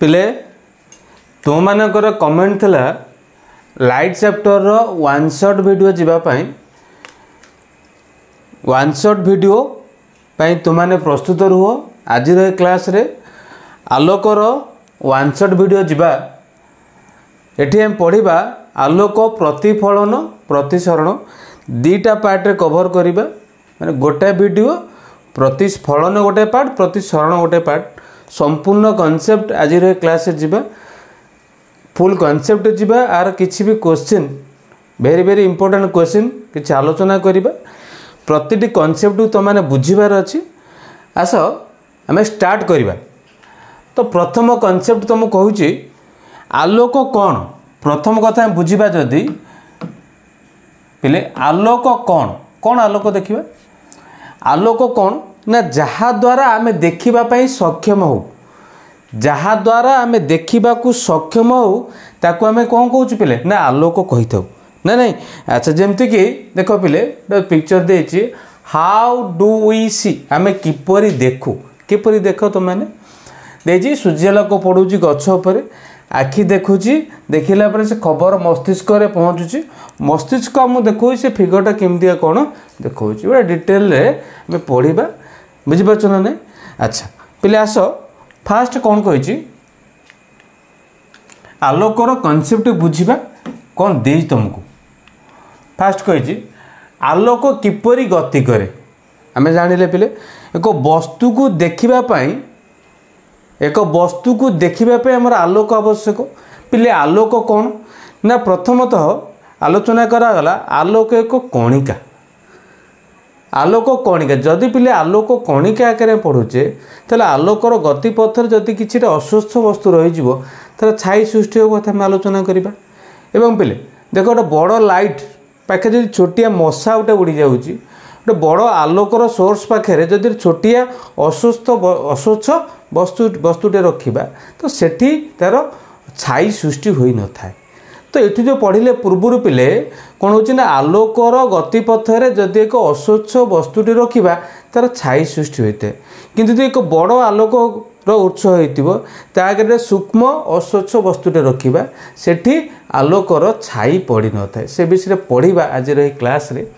पिले तुम मानकर कमेंट थिला लाइट चैप्टर रो वन शॉट वीडियो जीवाई वन शॉट वीडियो पाई तुमने प्रस्तुत रुह। आज क्लास रे आलोकर वन शॉट वीडियो जीवा एठी हम पढ़िबा आलोक प्रतिफलन प्रतिसरण दीटा पार्ट रे कवर करिबा माने गोटे वीडियो प्रतिफलन गोटे पार्ट प्रतिसरण गोटे पार्ट संपूर्ण कॉन्सेप्ट आज क्लास रे जीवा फुल कॉन्सेप्ट जीवा आर किछि भी question very very important question किछि आलोचना करिबा प्रतिटी कॉन्सेप्ट तो माने बुझिबार अछि। आस आमे स्टार्ट करिबा। तो प्रथम कॉन्सेप्ट तुम कहूची आलोक कौन प्रथम कथा बुझिबा जदि पिले आलोक कौन कौन आलोक देखिबा आलोक कौन ना जहा द्वारा आमे देखिबा पई सक्षम हो जहा द्वारा आमे देखिबा को सक्षम हो ताको आमे कोन कहूची पिले ना आलोक कहि थाउ ना नहीं। अच्छा जेमति कि देखो पिले पिक्चर देछि हाउ डू वी सी आमे किपरि देखो तो माने देछि सूर्यालोक पड़ुची गछ ऊपर आखि देखुची देखिला पर से खबर मस्तिष्क रे पहुँचुची मस्तिष्क आम देखो से फिगरटा केमतिया कौन देखो गोटे डिटेल रे आमे पढ़िबा बुझिपारछ ना नहीं। अच्छा पिले आस फास्ट कौन कहिची आलोकर कॉन्सेप्ट बुझिबा कौन दे तुमको फास्ट कहिची आलोक किपरि गति करे आमे जानिले पिले एक वस्तु को देखिबा पई एक वस्तु को देखिबा पे हमर आलोक आवश्यक पिले आलोक कौन ना प्रथमतः आलोचना करा गला आलोक एक कणिका जदि पिले आलोक कणिका आकार पढ़ुचे ताले आलोकर गतिपथर जदि किछि अस्वस्थ वस्तु रही जिवो तार छाई सृष्टि हो कथा हम आलोचना करिबा। एवं पिले देखो गोटे बड़ लाइट पाखे जदि छोटिया मशा गोटे उड़ी जाउची गोटे बड़ आलोकर सोर्स पाखे जदि छोटिया अस्वच्छ वस्तुटे रखिबा तो सेठी तार छाई सृष्टि होई न थाए। तो ये जो पढ़िले पूर्वर पिले कौन होची ना आलोकर गतिपथरे जदि एक अस्वच्छ वस्तुटे रखिबा तार छाई सृष्टि होता है किंतु एक बड़ आलोकर उत्स होइतिबो ता आगे सूक्ष्म अस्वच्छ वस्तुटे रखिबा सेठी आलोकर छाई पड़ी न थाए से विषय पढ़िबा आज क्लास रे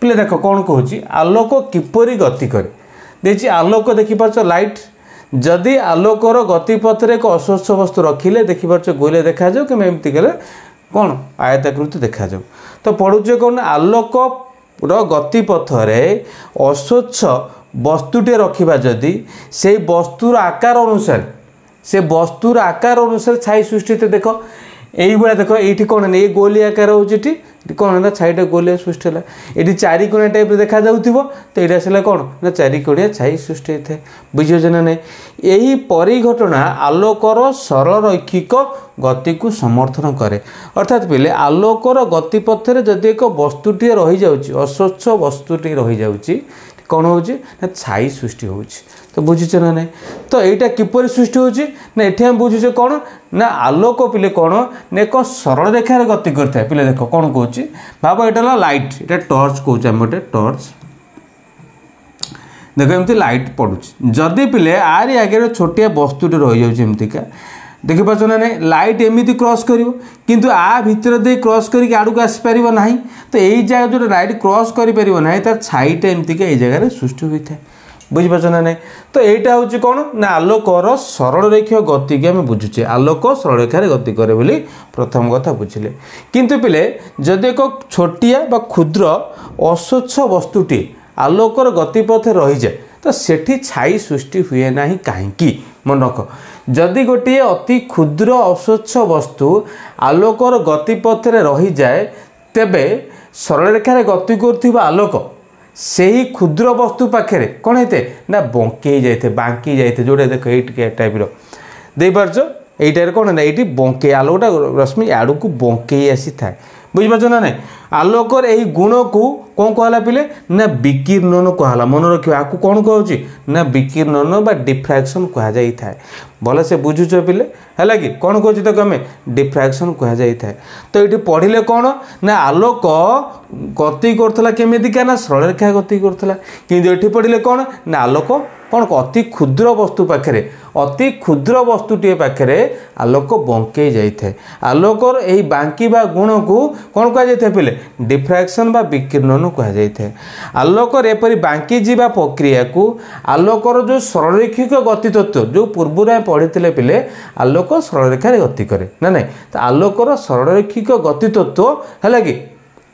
पिले देख कौन कहूची आलोक किपरि गति करे देछि आलोक देखि पाछ लाइट जदि आलोकर गतिपथरे एक अस्वच्छ वस्तु रखिले देखि पाछ गोले देखा जाऊ कि एमती गले कौन आयताकृति देखा जाऊ। तो पढ़ुचे कौन आलोक गतिपथरे अस्वच्छ वस्तुटे रखिबा जदि से वस्तुर आकार अनुसार छाई सृष्टि देख यही भाया देख ये कौन है ये गोली आकार होती कौन है छाईटा गोलिया सृष्टि है ये चारिकोणिया टाइप देखा जाउथिबो तो ये आसला कौन ना चारिकोणिया छाई सृष्टि होता है बुझे ना नहीं। यही परिघटना आलोकर सरल रैखिक गति को समर्थन करे अर्थात पिले आलोकर गतिपथरे जदि एक वस्तुटी रही जाउची अस्वच्छ वस्तुटी रही जाउची कौन होची ना छाई सृष्टि होची। तो बुझे ना नहीं। तो यहाँ किपरि सृष्टि होची ना ये हम बुझे कौन ना आलोक पिले कौन ना एक सरल रेखार गति करता है पिले देख कौन कहूँ भाव यहाँ लाइट ये टर्च कौच आम गोटे टर्च देख एमती लाइट पड़ुची जदि पिले आरी आगे छोटिया वस्तुटे रही जामतिका देखिपार ना नहीं लाइट एमती क्रॉस करिवो किंतु आ भितर दे क्रॉस करके आड़ू आसीपर ना तो यही जगह जो लाइट क्रॉस कर ना तार छाईटा एमतीका ये जगह सृष्टि होता है बुझिपार ना नहीं। तो यहाँ हूँ कौन ना आलोकर सरल रेखीय गति की आम बुझुचे आलोक सरल रेखार गति करे बोली प्रथम कथा बुझिले किंतु पिले जदि एक छोटिया बा क्षुद्र अस्वच्छ वस्तुटी आलोकर गतिपथ रही जाए तो सेठी छाई सृष्टि हुए ना कहीं मन रख जदि गोटे अति क्षुद्र अस्वच्छ वस्तु आलोकर गतिपथ रही जाए तेबे सरल रेखार गति कर आलोक से ही क्षुद्र वस्तु पाखे कौन होते ना बंकई जाए बांकी जाए जोटा देख ये टाइप देपारच यहीटार कौन है ये बंकई आलोकटा रश्मि आड़ को बंकई आसी था बुझिपार ना नहीं। आलोकर यही गुण को कौन कहला पिले ना विकिरणन कहला। मन रखियो आकु कौन कहउची ना विकिरणन बा डिफ्रैक्शन कहा जाई थाए। भले से बुझुछ पिले हैला कि कौन कहउची तो हमें डिफ्रैक्शन कहा जाई थाए। तो ये पढ़िले कौन ना आलोक गति करथला केमितिका ना सरल रेखा गति करथला। किंतु एठी पढ़िले कौन ना आलोक कौन अति क्षुद्र वस्तु पाखे अति क्षुद्र वस्तुटे पाखे आलोक बंकई जाए। आलोकर यही बांकी बा गुण को कौन कह जाए पिले डिफ्रैक्शन बा विकिरणन कह जाए। आलोकर एपरी बांकी जीवा प्रक्रिया को आलोकर जो सरलरैखिक गति तत्व जो पूर्व पढ़ी पिले आलोक सरल रेखा गति करे ना नहीं। तो आलोकर सरलरैखिक गति तत्व है कि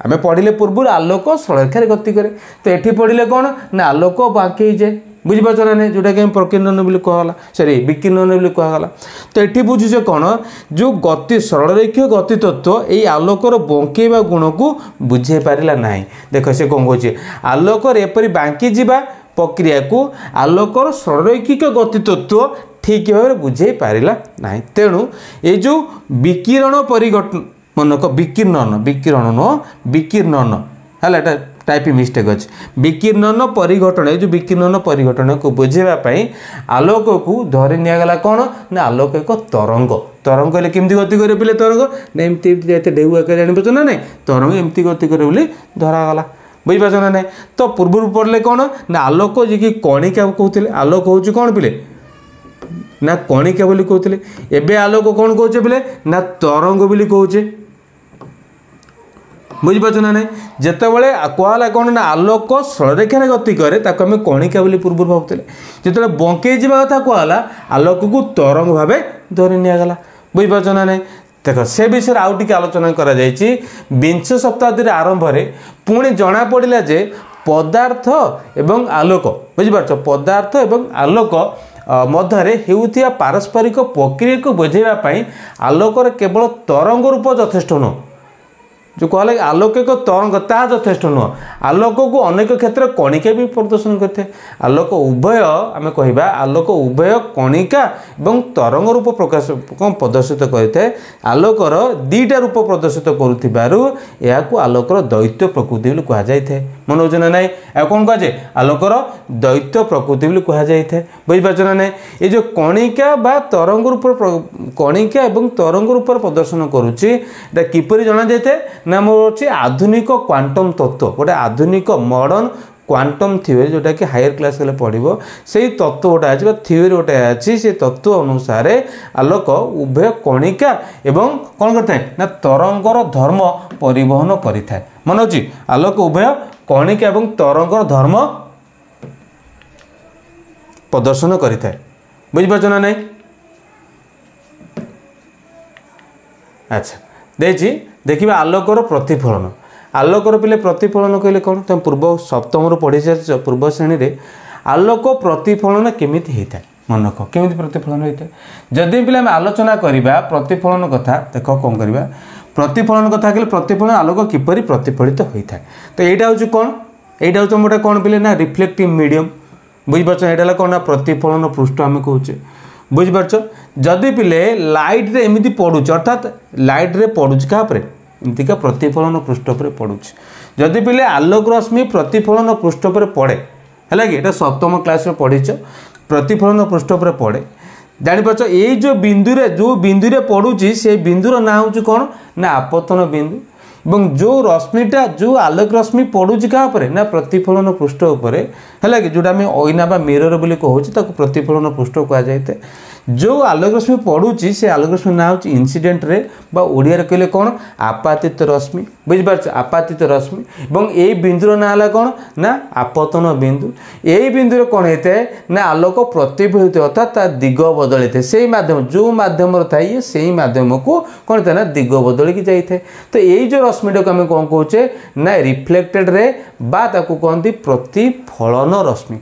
आम पढ़िले पूर्व आलोक सरल रेखा गति करे। तो ये पढ़िले कौन ना आलोक बांकई जाए बुझीपार ना नहीं जोटा कि प्रकीर्णन बोली कहला सॉरी विकिरणन बोली कहला। तो ये बुझुचे कौन जो गति सरलरैखिक गति तत्व यही आलोकर बंकेवा गुण को बुझे पारा ना। देख से कौन कहे आलोकर एपरी बांकी जीवा प्रक्रिया को आलोकर सरलरैखिक गति तत्व ठीक भाव बुझे पारा ना। तेणु ये जो विकिरण परिघटन मनक विकिरणन विकिरणन विकिरणन है टाइपिंग मिस्टेक अच्छे विकिरणन परिघटन जो विकिरणन परिघटन को बुझेवाई आलोक को धरी निगला कौन ना आलोक एक तरंग तरंग हेल्ले केमती गति करे पिले तरंग ना एमती ढेउ आकार जान ना नहीं तरंग एमती गति करे बोली धरागला बुझीपार ना नहीं। तो पूर्व पढ़ले कौन ना आलोक जी कणिका कहते आलोक हूँ कौन पिले ना कणिका बोली कहते एबे आलोक कौन कहे पिले ना तरंग बोली कहे बुझीपार ना नहीं। जितेबाला कहला कौन ना आलोक सरलरेखार गति करे ताको आम कणिका बोली पूर्व भावुले जिते बंकई जावा कथा कहला आलोक को तरंग भाव धरी निगला बुझीपार ना नहीं। देख से विषय आउ टिके आलोचना करा जायछि। विंश शताब्दी आरंभ में पुणी जना पड़ा जे पदार्थ एवं आलोक बुझीपार पदार्थ एवं आलोक मध्य हेउथिया पारस्परिक प्रक्रिया को बुझाइवाई आलोकर केवल तरंग रूप यथेष्ट नुह जो कहले आलोक एक तरंग ता यथेष्ट नुह आलोक को अनेक क्षेत्र कणिका भी प्रदर्शन करते। आलोक उभय आम कह आलोक उभय कणिका और तरंग रूप प्रकाश कौन प्रदर्शित करते। आलोकर दीटा रूप प्रदर्शित करूँ आलोकर दैत्य प्रकृति बोली कह जाए मन हो ना ना कौन कह जाए आलोकर दैत्य प्रकृति बोली कह जाए बुझीपार ना ना। ये जो कणिका बा तरंग रूप कणिका और तरंग रूप प्रदर्शन करुच्ची किपरि जना जाए ना मोर अच्छे आधुनिक क्वांटम तत्व गोटे आधुनिक मॉडर्न क्वांटम थ्योरी जोटा कि हायर क्लास पढ़ो से तत्व गोटे अच्छे थ्योरी गोटे अच्छी से तत्व अनुसार आलोक उभय कणिका एवं कौन करता है ना तरंगर धर्म परिवहन करें मन अच्छी आलोक उभय कणिका एवं तरंगर धर्म प्रदर्शन करें बुझीपार ना नहीं। अच्छा देखिए आलोकर प्रतिफलन आलोकर पिले प्रतिफलन कहले कौन तुम पूर्व सप्तम पढ़ी सारी पूर्व श्रेणी में आलोक प्रतिफलन केमिति होता है मन रख केमिति प्रतिफलन होता है। जदि पिले आलोचना करवा प्रतिफलन कथा देख कौन करवा प्रतिफलन कथा कहले प्रतिफलन आलोक किपरि प्रतिफलित होता है। तो यहाँ हूँ कौन यहाँ हूँ तुम गोटे कौन पिले ना रिफ्लेक्टिव मीडियम बुझीपार यहाँ कौन ना प्रतिफलन पृष्ठ आम कहे बुझीपार। जदि पिले लाइट रे एमती पड़ुच अर्थात लाइट रे पड़ुच क्या एमतीका प्रतिफलन पृष्ठ पर पड़ुच जदि पिले आलोक रश्मि प्रतिफलन पृष्ठ पर पड़े है कि ये सप्तम क्लास में पढ़ीच प्रतिफलन पृष्ठ पर पड़े जापार ये जो बिंदु पड़ुची से बिंदुर ना हूँ कौन ना आपतन बिंदु এবং जो रश्मिटा जो आलोक रश्मि पड़ुची क्या ना प्रतिफलन पृष्ठ उपर है कि जोटा आम ऑइना बा मिरर बोली कहूँ प्रतिफलन पृष्ठ कहुए। जो आलोक रश्मि पड़ुची से आलोक रश्मि ना हूँ इनसीडेंट रे बा ओडिया कहले कौन आपातित रश्मि बुझीपार आपातित रश्मि और यही बिंदुर ना है कौन ना आपतन बिंदु यही बिंदु कौन होता है ना आलोक प्रतिफलित अर्थात दिग बदल थे से माध्यम जो माध्यम थाए से माध्यम को कौन होता है ना दिग बदल की जाए। तो यही जो रश्मिटा को आम कौन कहे ना रिफ्लेक्टेड रे बा ताकू कहते प्रतिफलन रश्मि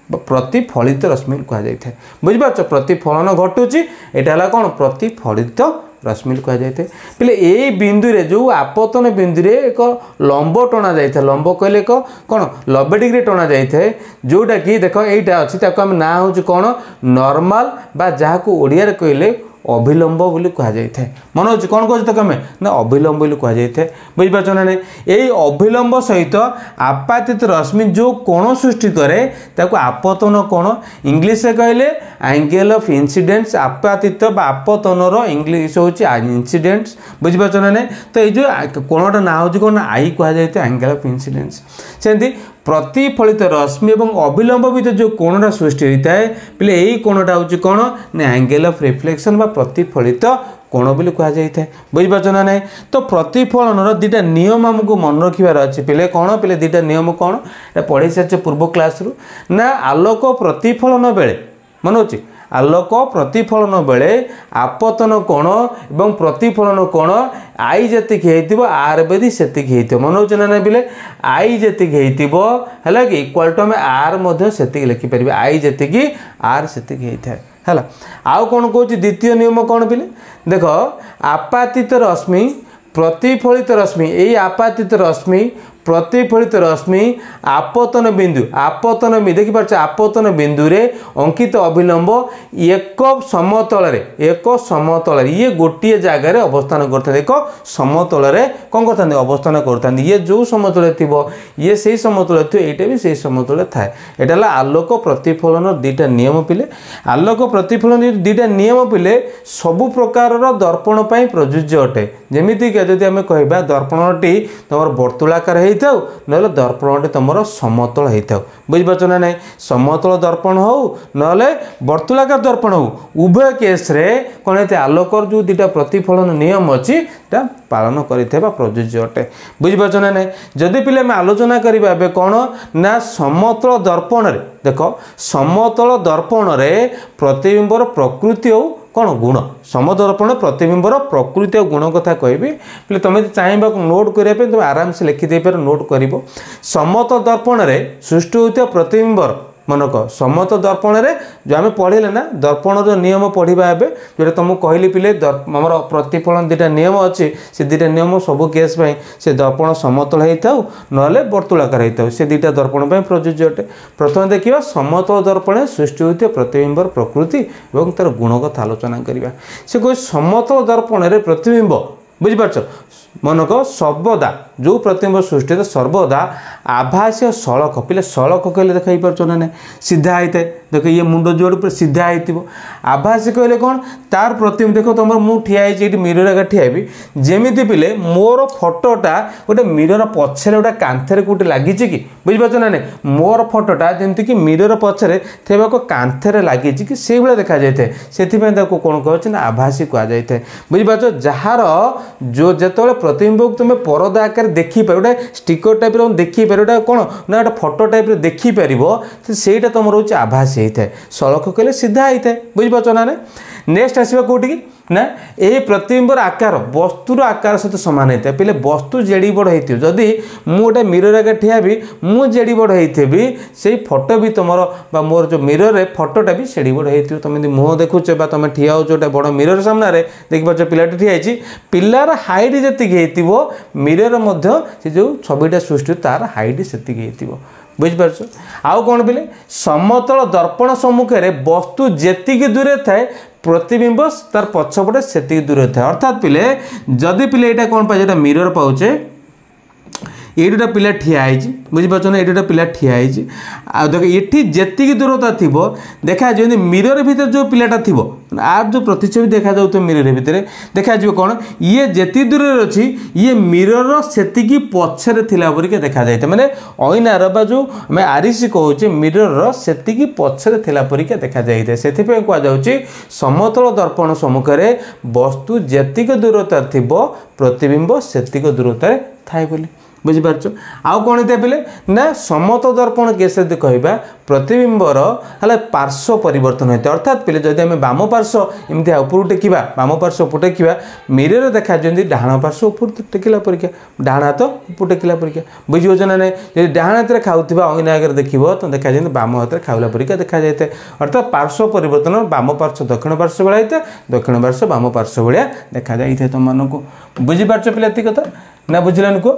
प्रतिफलित रश्मि कहुए बुझीपार प्रतिफलन घटुची यहाँ कौन प्रतिफलित रश्मि कहुए। पहले यही बिंदु रे जो आपतन बिंदु रे एक लंब टणा जाए लंब कहले एक कौन 90 डिग्री टणा जाए जोटा कि देख यहीटा अच्छी आम ना हूँ कौन नॉर्मल बा जहाँ को ओडिया कहले अभिलंब बोली कह जाए मन हो कौन कह कमे ना अभिलंब बोली कह जाए बुझीपार ना यही अभिलंब सहित आपातित रश्मि जो कोण सृष्टि करे ताको आपतन कोण इंग्लिश कहले एंगल ऑफ इंसिडेंट्स आपातित आपतनर इंग्लिश हूँ इंसिडेंट्स बुझीपार ना तो ये जो कोणटा ना हूँ कौन आई कह जाए एंगल ऑफ इंसिडेंट्स सेमती प्रतिफलित रश्मि और अभिलंब भितर जो कोणटा सृष्टि होता है पहले यही कोणटा हूँ कौन ना एंगल ऑफ रिफ्लेक्शन बा प्रतिफलित कोण बोली कह जाए बुझीपार ना ना तो प्रतिफलन दुटा नियम आमको मन रखार अच्छे पे कौन पे दुटा नियम कौन पढ़ी सारे पूर्व क्लास रू ना आलोक प्रतिफलन बेले मन हो आलोक प्रतिफलन बेले आपतन कोण एवं प्रतिफलन कोण आई जी आर बेदी से मन हो ना पे आई जी है कि इक्वाल टू आम आर से लिखिपर आई जी आर से है आउ कौन कौन द्वितीय नियम कौन पे देख आपातित रश्मि प्रतिफलित रश्मि यही आपातित रश्मि प्रतिफलित रश्मि आपतन बिंदु देखिपार आपतन बिंदु रे अंकित अभिलंब एक समतल ये गोटे जगार अवस्थान करते एक समतल कौन करते अवस्थान करते ये जो समतल थी ये से समतल थी ये भी से समतल थाए यहाँ आलोक प्रतिफलन दुटा नियम पिले आलोक प्रतिफलन दुटा नियम पिले सबु प्रकार दर्पण पर प्रযোज्य अटे जमीक जदि आम कह दर्पणटी तुम वर्तुलाकार ना दर्पण तुम समतल होता बुझीपार ना ना समतल दर्पण हो ना वर्तुलाकार दर्पण हो उभय केस रे कौन है आलोकर जो दुटा प्रतिफलन नियम अच्छी पालन कर प्रযোज्य अटे बुझीपार ना ना जदि पे आलोचना करवा कौन ना समतल दर्पण रे देख समतल दर्पण रे प्रतिबिंबर प्रकृति हो कौन गुण समदर्पण प्रतिबिंबर प्रकृति और गुण कथा कहबी तुम चाहिए नोट करने तुम आराम से लिखिदे पार नोट कर समतल दर्पण रे सृष्टि होता प्रतिबिंबर मनक समतल दर्पण रे जो आम पढ़े ना दर्पण जो नियम पढ़ा ए जो तुमको कहली पिले आमर प्रतिफलन दुटा नियम अच्छी से दुटा नियम सबू केस से दर्पण समतल होता ना वर्तुलाकार होता से दुटा दर्पण प्रযোज्य अटे प्रथम देखा समतल दर्पण सृष्टि होता प्रतिबिंबर प्रकृति और तार गुण कथा आलोचना करवा से कोई समतल दर्पण रे प्रतिबिंब बुझीपार मनक सर्वदा जो प्रतिबिंब सृष्टि है सर्वदा आभासी सड़क पे सड़क कहले देख पार्छ ना सीधा होता है देख ये मुंड जोड़ पर सीधा हो आभासी कहले कौन तार प्रतिबिंब देख तुम मुझे ठिया मिरर आगे ठियाबी जमी पिले मोर फोटोटा गोटे मिरर पछरे गोटे कांथरे कौटे लगी कि बुझीपार ना नहीं मोर फोटोटा जमीक मिरर पछरे थे कांथरे लगी कि से भाई देखा जाए से कौन कह आभासी कहुए बुझीपार जार जो जिते प्रतिबिंब तुम परदा आकार देखिपार गोटे स्टिकर टाइप देखिपार गोटे कौन ना गोटे फोटो टाइप देखिपार से तुम रोचे आभासी होता है सड़क कहले सीधा होता है बुझीपार ना नेक्स्ट आसवा कौटी ना यही प्रतिबिंबर आकार वस्तुर आकार सहित सामान होता है पे वस्तु जेड़ी बड़ होती जदि मुझे मिरर आगे ठियाबी मुझे बड़ होती से फोटो भी तुम मोर जो मिरर रे फोटोटा भी सेड़ी बड़ होती तुम मुह देखुच तुम ठिया हो गोटे बड़ मिरर सामने देखिपार पिलाटी ठिया पिलार हाइट जी हो मिरर से जो छविटा सृष्टि तार हाइट से बुझीपार आउ कौन पे समतल दर्पण सम्मुखें वस्तु जेतिकी दूरे थाए प्रतिबिंब तार पछपटे से दूर था अर्थात पिले जदि पिले यहाँ कौन पाए मिरर पाचे ये पिला ठिया बुझीपार ना ये पिला ठिया देख ये जी दूरता थी देखा जमी मिरर भीतर जो पिलाटा थी आर जो प्रतिच्छवि देखा जाऊ मिरर भितर देखा कौन ये जी दूर अच्छी ये मिरर से पछरे थिला देखा जाए मैंने अइनार बा जो आम आरिसी कहूचे मिरर से पछरे थिला परिका देखा जाए से कहुच्छे समतल दर्पण सम्मुखें वस्तु जेतिक दूरता थी प्रतिबिंब सेतिक दूरतार थाए बोली बुझीपार आउ कौन होता पे ना समतल दर्पण केस कहवा प्रतिबिंबर है पार्श्व परिवर्तन होता है अर्थात पे जब आम बाम पार्श्व एमती ऊपर टेकिबा बाम पार्श्व ऊपर टेकिबा मिरर देखा जमी डाण पार्श्व ऊपर टेकिला परिका डाण हाथ ऊपर टेकिला परिका बुझे ना नहीं जब डाण हाथ में खाऊा अइना आगे देख तो देखा जाए बाम हाथ में खाऊला परिका देखा जाए अर्थात पार्श्व परिवर्तन बाम पार्श्व दक्षिण पार्श्व भाया होता है दक्षिण पार्श्व बाम पार्श्व भाया देखा जाए तुम मानक बुझीपार पे कथा ना बुझलान को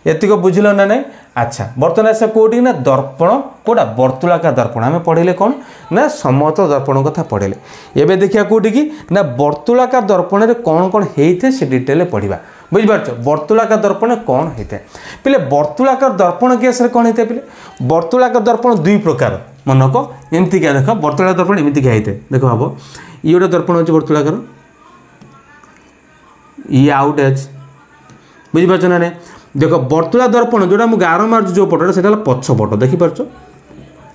एतिक बुझल ना नहीं अच्छा बर्तमान आस कौटी ना दर्पण कौटा वर्तुलाकार दर्पण आम पढ़े कौन ना समतल दर्पण कथा पढ़े एवं देखिए कौटी कि ना वर्तुलाकार दर्पण में कौन कौन होता है से डिटेल पढ़ा बुझिपार वर्तुलाकार दर्पण कौन होता है पे वर्तुलाकार दर्पण केस कौन होता है पे वर्तुलाकार दर्पण दुई प्रकार मन को एमती क्या देख वर्तुलाकार दर्पण एमती क्या होता है देख हम ये गोटे दर्पण अच्छे वर्तुलाकार ये आउट अच्छे बुझिपार ना देख वर्तुला दर्पण जोटा मुझे गार मार्च जो पटा से पछपट देखिपार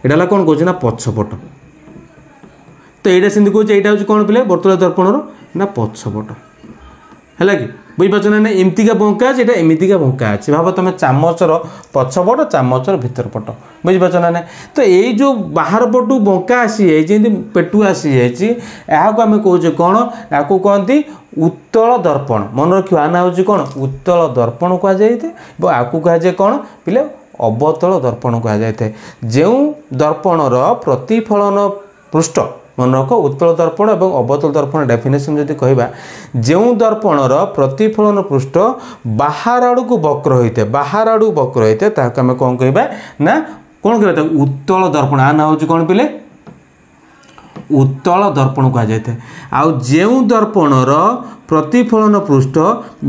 यहाँ कौन कौन ना पछपट तो यहाँ से कौन यहाँ हूँ कौन पे वर्तुला दर्पण ना पछपट है कि बुझिपार ना एमतीका बंका अच्छे यहाँ एमतीका बंका अच्छे भाव तुम चामचर पछपट चामचर भितर पट बुझिपार ना तो ये जो बाहर पटू बंका आसी जाए पेटू आसी जाए आम कौचे कौन या कहती उत्तल दर्पण मन रख आना हूँ कौन उत्तल दर्पण कहुए आपको कहुए कौन पिले अवतल दर्पण कहुए जो दर्पणर प्रतिफलन पृष्ठ मन रख उत्तल दर्पण और अवतल दर्पण डेफिनेशन जदि कहवा जो दर्पणर प्रतिफलन पृष्ठ बाहर आड़ को वक्र होता है बाहर आड़ वक्र होता है आम कौन कहवा ना कौन कहता उत्तल दर्पण आना हूँ कौन पिले उत्तल दर्पण कहुए आउ जो दर्पणर प्रतिफलन पृष्ठ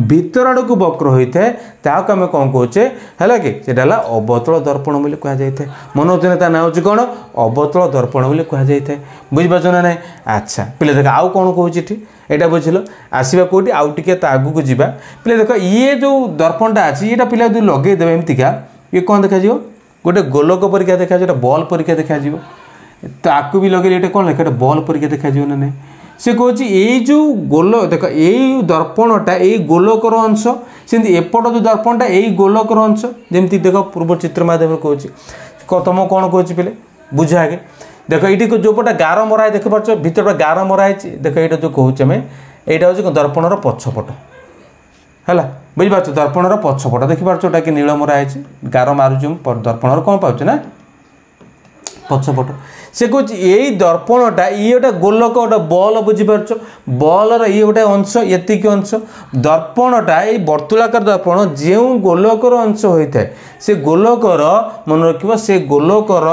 भीतर आड़ को वक्र होता है आम कौन कहे है कि अवतल दर्पण बोली कहुए मन होता ना हूँ कौन अवतल दर्पण बोली कहुए बुझिपार ना ना अच्छा पे देख आउ कौन कहूँ यहाँ बुझल आसवा कौटी आउ टे आगू को जावा पे देख ये जो दर्पणटा अच्छी ये पिला जो लगेदेवे एमतीका ये कौन देखा गोटे गोलक परीक्षा देखा बल्ब परीक्षा देखा तो आपको भी लगे ये कौन लिखा बल्ब परीक्षा देखा ना नहीं से कौन ये जो गोल देख ये दर्पणटा ये गोलकर अंश सेमती एपट जो दर्पणटा यही गोलकर अंश जमी देख पूर्व चित्र माध्यम कहूँ तुम कौन कहूँ पे बुझ आगे देख ये जो पटा गार मरा है देखिपार भर गार मराई देख ये जो कहे आम यहाँ हूँ दर्पणर पछपट है बुझिपार दर्पणर पछपट देखिपार कि नील मराई गार मारुच दर्पणर कौन पाँच ना पछपट से कौन यही दर्पणटा ये गोटे गोलक गोटे बल बुझीपार बलर ये गोटे अंश एतिक अंश दर्पणटा ये वर्तुलाकार दर्पण जो गोलकर अंश होता है से गोलकर मन रख से गोलकर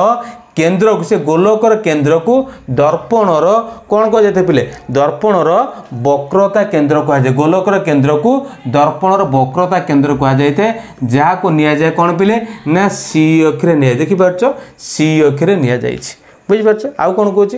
केन्द्र को से गोलकर केन्द्र को दर्पणर कौन कह पे दर्पणर वक्रता केन्द्र कहुए गोलकर केन्द्र को दर्पणर वक्रता केन्द्र कहुए जहाँ को नियाजाए कौन पे ना सी अक्षर नि देखिपार सी अक्षर नि बुझिपार आउ कौन कौच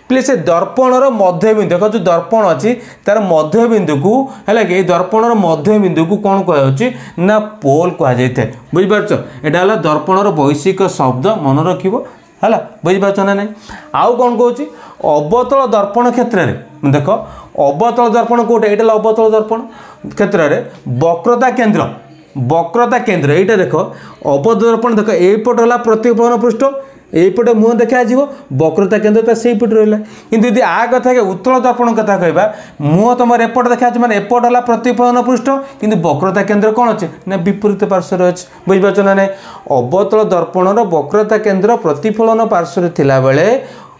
पे से दर्पणर मध्यबिंदु देख जो दर्पण अच्छी तार मध्यबिंदु को है कि दर्पणर मध्यबिंदु को कौन कहुच्छे ना पोल कहुए बुझिपार यहाँ दर्पणर वैश्विक शब्द मन रखिब है बुझिपार ना नहीं आउ कौन कौच अवतल दर्पण क्षेत्र में देख अवतल दर्पण कौटे यहाँ अवतल दर्पण क्षेत्र में वक्रता केन्द्र यहाँ देख अवतल दर्पण देख एपट है प्रतिफलन पृष्ठ यहीपटे मुह देखा वक्रता केन्द्र से पटे रहा कि यदि आ कथा उत्तल दर्पण कथा कहवा मुह तुम एपट देखा मैंने एपट है प्रतिफलन पृष्ठ कि वक्रता केन्द्र कौन अच्छे ना विपरीत पार्श्वर अच्छे बुझिपार ना अवतल दर्पणर वक्रता केन्द्र प्रतिफलन पार्श्वर थिला बेले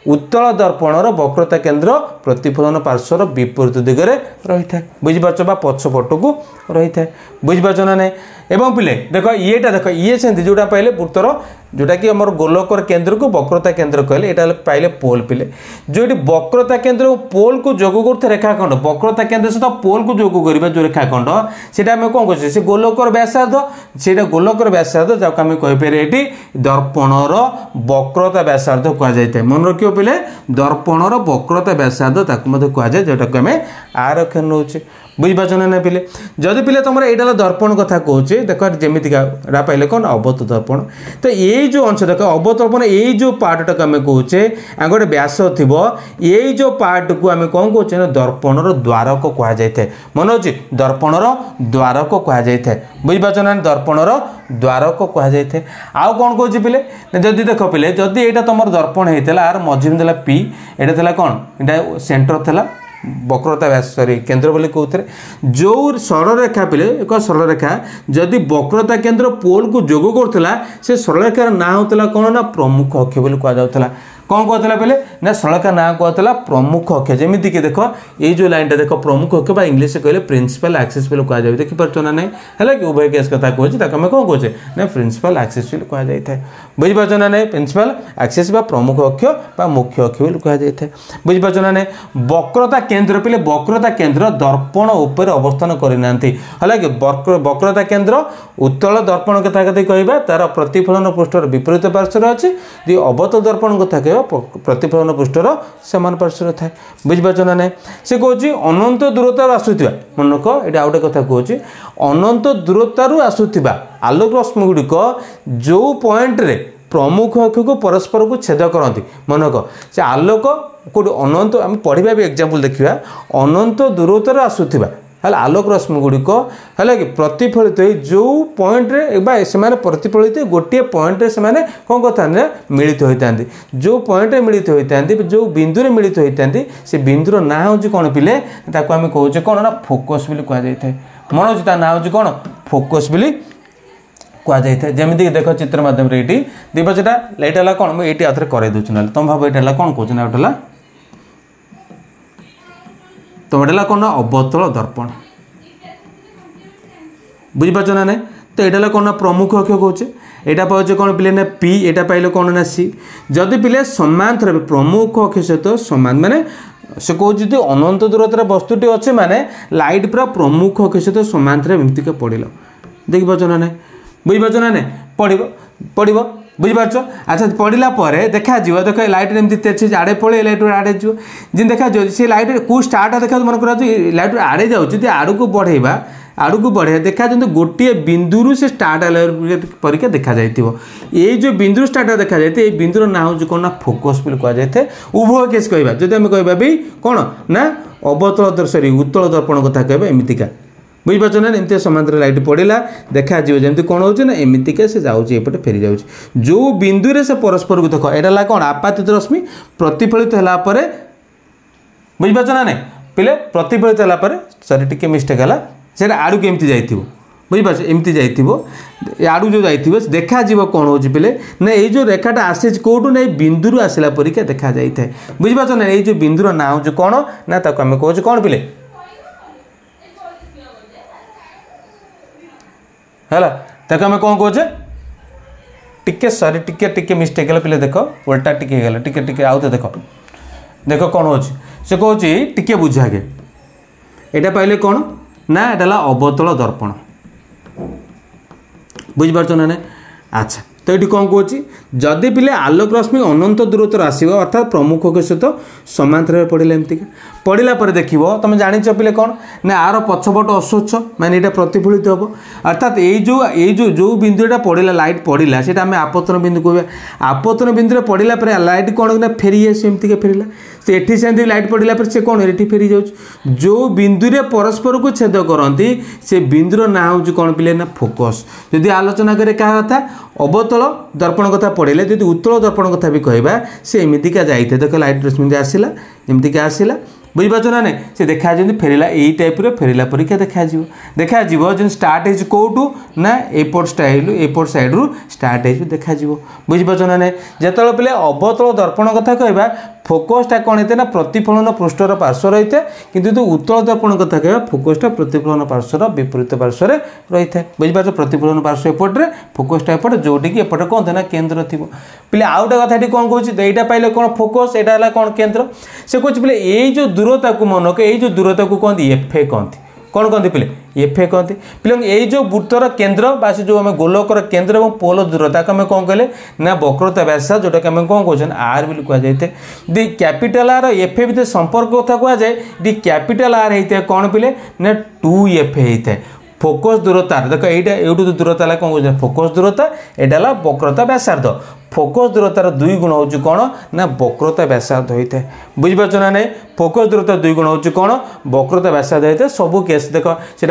उत्तल दर्पणर वक्रता केन्द्र प्रतिफलन पार्श्वर विपरीत दिगरे रही था बुझिपार पछपट को रही था बुझिपार ना नहीं एवं पिले देख येटा देख ये से जोटा पाइले वृत्तर जोटा कि आम गोलकर केन्द्र को वक्रता केन्द्र कहले यहाँ पाइले पोल पिले जो ये वक्रता केन्द्र पोल को जोग कर रेखाखंड वक्रता केन्द्र सहित पोल को जोग करवा जो रेखाखंड से आम कौन कर गोलकर व्यासार्ध से गोलकर व्यासार्ध जहाँ आम कहीपर ये दर्पणर वक्रता व्यासार्ध कहुए मन रखियो पिले दर्पणर वक्रता व्यासार्ध कहुए जोटा आम आर अक्षर नौ बुझिपार ना पिले जदि पिले तुम यहाँ दर्पण कथा कहे देख जमीका पाइले कौन अवतल दर्पण तो ये जो अंश देख अवतल दर्पण ये जो पार्टा को आम कहे गोटे व्यास थी ये जो पार्ट को आम कौन कहे ना दर्पणर द्वारक कहुए मन अच्छे दर्पणर द्वारक कहुए बुझिपार ना दर्पणर द्वारक कहुए आउ कौन कहे पिले जदि देख पिले जदि यहाँ तुम दर्पण होता आर मझी में पी यहाँ कौन यहाँ सेंटर था वक्रता व्यास सॉरी केन्द्र बोली कहते जो सरल रेखा पिले एक सरल रेखा जदि वक्रता केन्द्र पोल को जोग करता से सरल रेखार ना होता कौन ना प्रमुख अक्ष बोली कहुला कौन कहला पहले ना सरलरेखा ना कहला प्रमुख अक्ष जमीक देख ये जो लाइन देख प्रमुख अक्ष इंग्लीश कहले प्रिंसिपल एक्सिस भी कह जाए देखिपार ना ना है कि उभय केस कथा कहे आम कौन कहे ना प्रिंसिपल एक्सिस भी कह जाए बुझीपार ना ना प्रिंसिपल एक्सिस प्रमुख अक्ष मुख्य अक्ष भी कह जाए बुझीपार ना ना वक्रता केन्द्र पे वक्रता केन्द्र दर्पण उपर अवस्थान करना है कि वक्रता केन्द्र उत्तल दर्पण कथा कथी कहवा तार प्रतिफलन पृष्ठर विपरीत पार्श्वर अच्छे यदि अवतल दर्पण कथा कह प्रतिफलन पृष्ठर सामान पार्श्वर थाए बुझीपार ना ना से कहे अनंत दूरतार आसुवा मनक ये आउ गोटे कथा कहे अनंत दूरतार आसुवा आलोक रश्मि गुड़िक जो पॉइंट रे प्रमुख अक्ष को परस्पर को छेद करती मनक से आलोक कौट अनंत आम पढ़ा भी एग्जांपल देखा अनंत दूरतार आसुवा है आलोक रश्मि गुड़िक है कि प्रतिफलित जो पॉइंट रे से प्रतिफलित गोटे पॉइंट से कौन करते मिलित होता जो पॉइंट मिलित होता जो बिंदु मिलित होता से बिंदुर ना हूँ कौन पिले आम कहे कौन ना फोकस भी कहुए मन हो ना हूँ कौन फोकस भी कहुए जमीक देख चित्र मध्यम ये दिवसटा ये कौन मुझे ये आउे कर दूसरी ना तुम भाव ये कौन कौन तुम ये कौन ना अवतल दर्पण बुझीपार ना ना तो यहाँ कौन ना प्रमुख अक्ष कहे यहाँ पाचे कौन पिले ना पी यहाँ पाइले कौन ना सी जदि पिले समांतर प्रमुख अक्ष सहित सामान माने से कहे अनंत दूरतार वस्तुटी अच्छे माने लाइट पूरा प्रमुख अक्ष सहित समांतर एमती पड़े देखिपार ना ना बुझीपार ना ना पड़ बुझीपार अच्छा पड़ा पर देखा देख लाइट एमती तेज आड़े पड़े लाइट आड़े जी देखा सी लाइट कौ स्टार्ट देखा मन कर लाइट आड़े जाऊँगी आड़ को बढ़ेवा आड़ को बढ़े देखा गोटे बिंदु से स्टार्ट परीक्षा देखा ये जो बिंदु स्टार्ट देखा जाए ये बिंदुर ना हूँ कौन ना फोकस भी कहुए उभय केस कहवा जब आम कह भी कौन ना अवतल सॉरी उत्तल दर्पण कथा कह एमतीका बुझीपार ना एमती समांतर लाइट पड़ा देखा जमी कौन हो एमतीका से जाऊँगी एपटे फेरी जाऊँगी जो बिंदु से परस्पर को देख यहाँ कौन आपातित रश्मि प्रतिफलित होगापर बुझीपार ना ना पिले प्रतिफलित होगापर सॉरी टिके मिस्टेक है से आड़ को एमती जाइए बुझीपार एमती जाइए आड़ जो जाइए देखा कौन हो पिले ना ये जो रेखाटा आसे कौटू ना बिंदु आसला परीक्षा देखा जाए बुझीपार ना ये जो बिंदुर ना हूँ कौन ना आम कहे कौन पिले है ताको आम कौन कहे टिके सॉरी टिके टिके मिस्टेक है पिले देख उल्टा टिके गला टिके टिके आउ देख देख कौन हो से कहे टिके बुझा गे यहाँ पाइले कौन ना ये अवतल दर्पण बुझीपार ना अच्छा तो ये कौन कहे जदि पिले आलोक रश्मि अनंत दूरतार आसो अर्थात प्रमुख अक्ष सहित समांतर पड़े एमतीका पड़ा पर देख तुम जाच पिले कौन ना आर पछपट अस्वच्छ माने ये प्रतिफलित हम अर्थात जो बिंदुटा पड़ा लाइट पड़ा से आम आपतन बिंदु कह आपतन बिंदु पड़ा पर लाइट कौन ना फेरी आमतीका फेरला से एठी से लाइट पड़ा पर से कौन ये फेरी जाऊँ जो बिंदु परस्पर को छेद करती से बिंदुर ना हूँ कौन पिले ना फोकस जदि आलोचना करे क्या कथा अवतल दर्पण कथा पड़े जदि उत्तल दर्पण कथा भी कहवा से एमतीका जाइए देख लाइट रश्मि आसला एमतीका आसला बुझीपार ना ना से देखा फेरला यही टाइप फेरला परीक्षा देखा जो स्टार्ट हो कौटू ना एपट स्टाइल एपट साइड रू स्टार्ट हो देखा बुझीपार ना ना जो पिले अवतल दर्पण कथा कहवा फोकसटा कौन होता ना प्रतिफलन पृष्ठर पार्श्व रही है किंतु उत्तल दर्पण कथा कहवा फोकसटा प्रतिफलन पार्श्वर विपरीत पार्श्व रही है बुझीपार प्रतिफलन पार्श्व एपटे फोकसटा एपटे जोटिक एपटे कौन थे ना केन्द्र थी पिले आउ गोटे कथा कौन कहे यहाँ पाइले कौन फोकस यहाँ कौन केन्द्र से कहे पिले यही जो दूरता को मनक यही जो दूरता को कहते एफए कहते कौन कहते पिले एफए कहते पिले यही जो वृत्तर केन्द्र बा जो आम गोलकर केन्द्र और पोल दूरता को आम कौन कहले ना वक्रता व्यास जोटा कि आम कौन कहे आर भी कहुए दी कैपिटाल आर एफए भितर संपर्क कथा कहुए दी कैपिटाल आर होता है कौन पिले ना 2FA होता है फोकस दूरता देख ये दूरता कौन कह फोकस दूरता यहाँ वक्रता व्यासार्ध फोकस दूरतार 2 गुण हूँ कौन ना वक्रता व्यासार्ध होता है बुझीपार ना नहीं फोकस दूरता 2 गुण हूँ कौन वक्रता व्यासार्ध होता है सबू केस देख से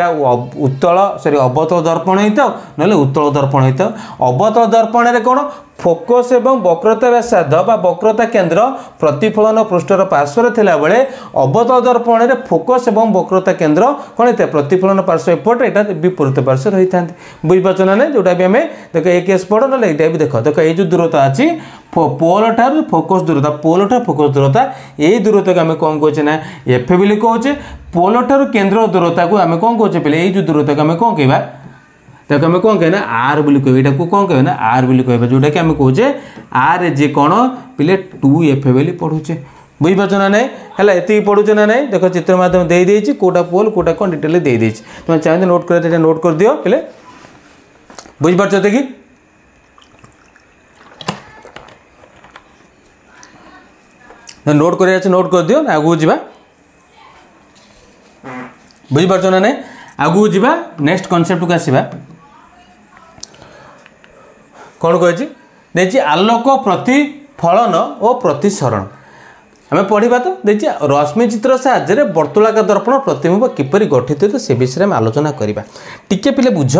उत्तल सॉरी अवतल दर्पण होता ना उत्तल दर्पण होता अवतल दर्पण में कौन फोकस एवं वक्रता व्यासार्ध बा वक्रता केन्द्र प्रतिफलन पृष्ठर पार्श्वर थिला बेले अवतल दर्पण में फोकस एवं वक्रता केन्द्र कौन होता है प्रतिफलन पार्श्व एपटे यहाँ विपरीत पार्श्व रही था बुझीपार ना नहीं जोटा भी आम देख ये केस पढ़ ना यहाँ भी देख देख ये जो दूरता दूरता अच्छी पोल ठार फोकस दूरता पोल ठार फोकस दूरता यही दूरता को आम कौन कहे ना एफ बोली कहे पोल ठार केन्द्र दूरता को आम कौन कहे पे यही जो दूरता को आम कौन कहवा ताको आम कौन कहना आर बोली कह यहाँ कौन कह ना आर बोली कह जोटा कि आम कहे आर जे कौन पे 2F बोली पढ़ुचे बुझीपार ना नहीं है ये पढ़ुचे ना नहीं देख चित्र माध्यम देदेजी कौटा पोल कौटा कौन डिटेल देदेजी तुम चाहिए नोट कर नोट कर दियो पे बुझीपार कि नोट कर नोट कर दियो ना आगू जा बुझीपार ना नहीं आगू जा नेक्स्ट कॉन्सेप्ट को आसवा कौन कही आलोक प्रतिफलन और प्रतिसरण आम पढ़ा तो देखिए रश्मि चित्र साहाय्य वर्तुलाकार दर्पण प्रतिबिंब किपरि गठित तो से विषय में आलोचना करवा टिके पिले बुझ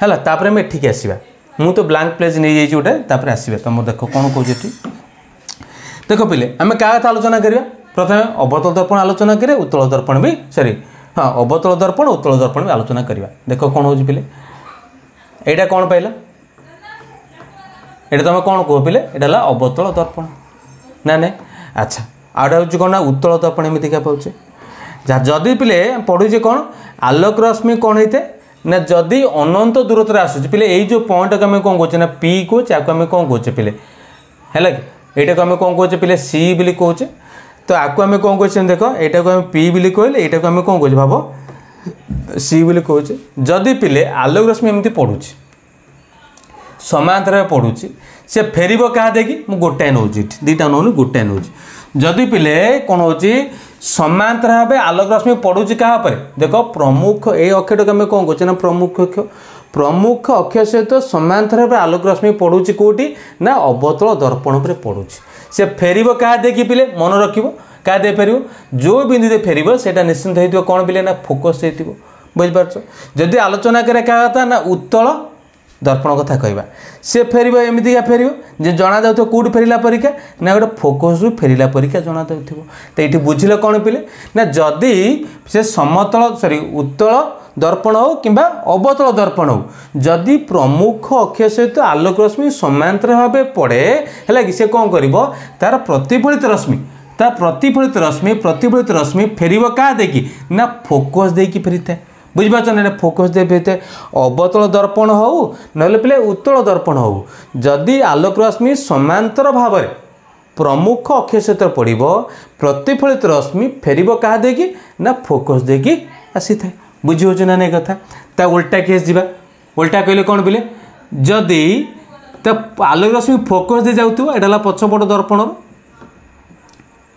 है तापर आम एठिक आसवा मु तो ब्लांक पेज नहीं जाइए गोटे आसवा तुम देख कौन कहे देख पिले आम क्या कथा आलोचना करवा प्रथम अवतल दर्पण आलोचना करें उत्तल दर्पण भी सॉरी हाँ अवतल दर्पण उत्तल दर्पण भी आलोचना करवा देख कौन हो पिले यहाँ कौन पाइल ये तुम कौन कह पिले यहाँ अवतल दर्पण ना नहीं अच्छा आउटा हूँ कौन ना उत्तल दर्पण एमती क्या पाचे जदि पिले पढ़ुचे कौन आलोक रश्मि कौन होता है ना जदि अनंत दूरता आसूँ पिले यही जो पॉइंट को आम कौन कहे ना पी कहे आम कौन कहे पिले है कि यहाँ को आम कौन कहे पिले सी बोली कहे तो आपको आम कौन कहे देख यहाँ को आम पी बोली कहले यहाँ को आम कौन कहे भाव सी बोली कहे जदि पिले आलोक रश्मि एमती पढ़ुची समांतर पढ़ुची से फेर क्या देखी मुझे गोटाए नौ दीटा नौनी गोटाए नौ जदि पिले कौन हो समांतर भाव आलोक रश्मि पड़ुची क्या देख प्रमुख ये अक्षर को आम कौन कहे ना प्रमुख अक्ष प्रमुख अक्ष सहित समांतर भाव आलोक रश्मि पड़ुची कौटी ना अवतल दर्पण पर पड़ुची से फेर क्या देखी पिले मन रख क्या दे फेर जो बिंदु दे फेर से निश्चिंत हो कौन पिले ना फोकस हो बुझिपार जदि आलोचना करे क्या था ना उत्तल दर्पण कथा कहवा से फेर एमती क्या फेर जे जना जाऊ कौट फेरला परीक्षा ना गोटे फोकस रु फेरला परीक्षा जना जाऊ तो ये बुझिले कौन पिले ना जदि से समतल सॉरी उत्तल दर्पण हो कि अवतल दर्पण हो जदि प्रमुख अक्ष सहित आलोक रश्मि समांतर भाव पड़े है कि से कौन कर तार प्रतिफलित रश्मि फेर क्या देखी ना फोकस देकी फेरी था बुझिपार ना फोकस दे फेरते अवतल दर्पण हो ना पे उत्तल दर्पण हो जदि आलोक रश्मि समांतर भाव प्रमुख अक्ष सहित पड़ प्रतिफलित रश्मि फेर क्या देखी ना फोकस देकी आसी था बुझी हो ना नहीं कथा ता उल्टा केस जा उल्टा कहले कौन पिले जदि तो आलोक रश्मि फोकस दे जाऊँ यहाँ पछपट दर्पण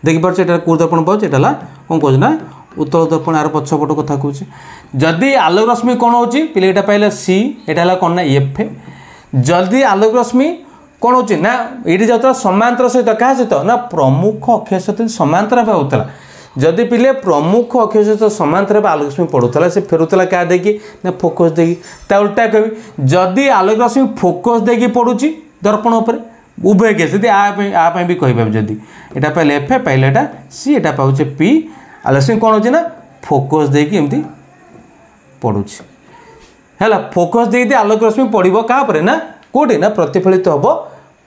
देखिपार कौ दर्पण पाँच यहाँ कौन कह ना उत्तल दर्पण यार पछपट कथा कहूँ जदि आलोक रश्मि कौन हो पिले यहाँ पाइला सी यहाँ कौन ना एफ जदि आलोक रश्मि कौन हो ना ये जाता समांतर सहित क्या सहित ना प्रमुख अक्ष सहित समांतर भाव होता जदि पिले प्रमुख अक्ष सहित समांतर भाव आलोक रश्मि पड़ूला से फेरुला क्या देखी ना फोकस देखी ता उल्टा कह जदि आलोक रश्मि फोकस देखी पड़ुची दर्पण उपर उभय केस आप भी कहीपर जदि यहाँ पाइले एफ पाइले यहाँ सी यहाँ पाचे पी आलोक रश्मि कौन हो ना फोकस देकी एमती पड़ुची है फोकस दे आलोक रश्मि पड़ो क्या ना कौटे ना प्रतिफलित हम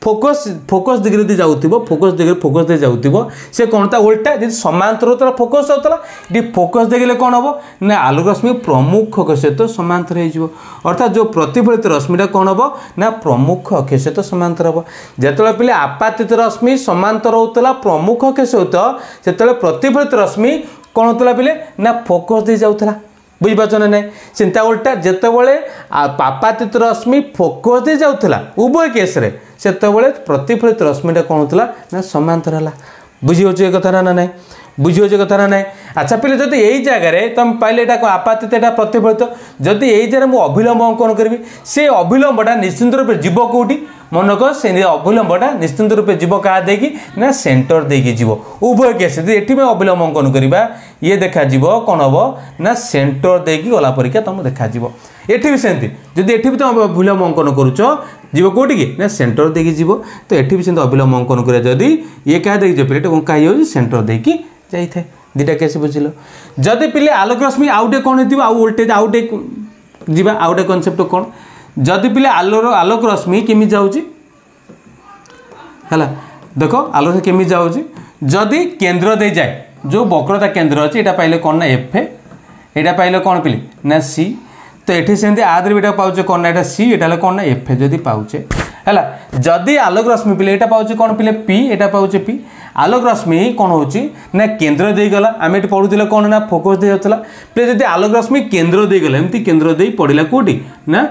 फोकस दिगरे जाऊँ फोकस दिगरे फोकस दे जाऊँ से कौन था उल्टा जी समांतर होता फोकस होता ये फोकस देखिले कौन हम ना आलोक रश्मि प्रमुख अक्ष सहित समांतर हो अर्थात जो प्रतिफलित रश्मिटा कौन हम ना प्रमुख अक्ष सहित समांतर हम जिते पिले आपातित रश्मि समांतर होता प्रमुख अक्ष सहित से प्रतिफलित रश्मि कौन होता पिले ना फोकस दे जाऊला बुझिपार ना नहीं चिंता उल्टा जितेबाला आपातित रश्मि फोकस दे जाऊला उभय केस से प्रतिफलित रश्मिटा कौन होता ना समांतर है बुझी हो कथा ना नहीं बुझी हो कथा ना नहीं अच्छा पिले जब यही जगह तुम पाइले आपातित यहाँ प्रतिफलित जदि यही जगह मुझे अभिलंब अंकन करी से अभिलंबटा निश्चिंत रूप जीव कौटी मनक से अभिलंबटा निश्चिंत रूप जीव क्या देखी ना सेंटर देकी जीव उभय केस ये अभिलंब अंकन करवा ये देखा कौन हम ना सेंटर देकी गला परीक्षा तुम देखा ये भी सेमती जदि ये तुम अभिलंब अंकन करुच जीव कौटी की ना सेंटर देकी जीव तो ये भी सेमती अभिलंब अंकन कर जदि ये क्या देखिए प्लेट क्या सेंटर देकी जाए दुटा केस बुझिल जदि पिले आलोक रश्मि आउटे कौन हो वोल्टेज आउटे जा आउटे कनसेप्ट कौन जदि पिले आलोक रश्मि केमी जाऊँगी है देख आलोक रश्मि केमी जाऊँगी जदि केन्द्र दे जाए जो वक्रता केन्द्र अच्छे यहाँ पाइले कौन ना एफ यहाँ पाइले कौन पिले ना सी तो ये सेमती आदि भी पाचे कौन ना यहाँ सी यहाँ कौन ना एफ जदि पाचे है जदि आलोक रश्मि पिले यहाँ पाचे कौन पिले पी यहाँ पाचे पी आलोक रश्मि कौन हो केन्द्र देगला आम ये पढ़ुले कौन ना फोकस दे जाता पिले जब आलोक रश्मि केन्द्र देगला एमती केन्द्र दे पड़ा कौटी ना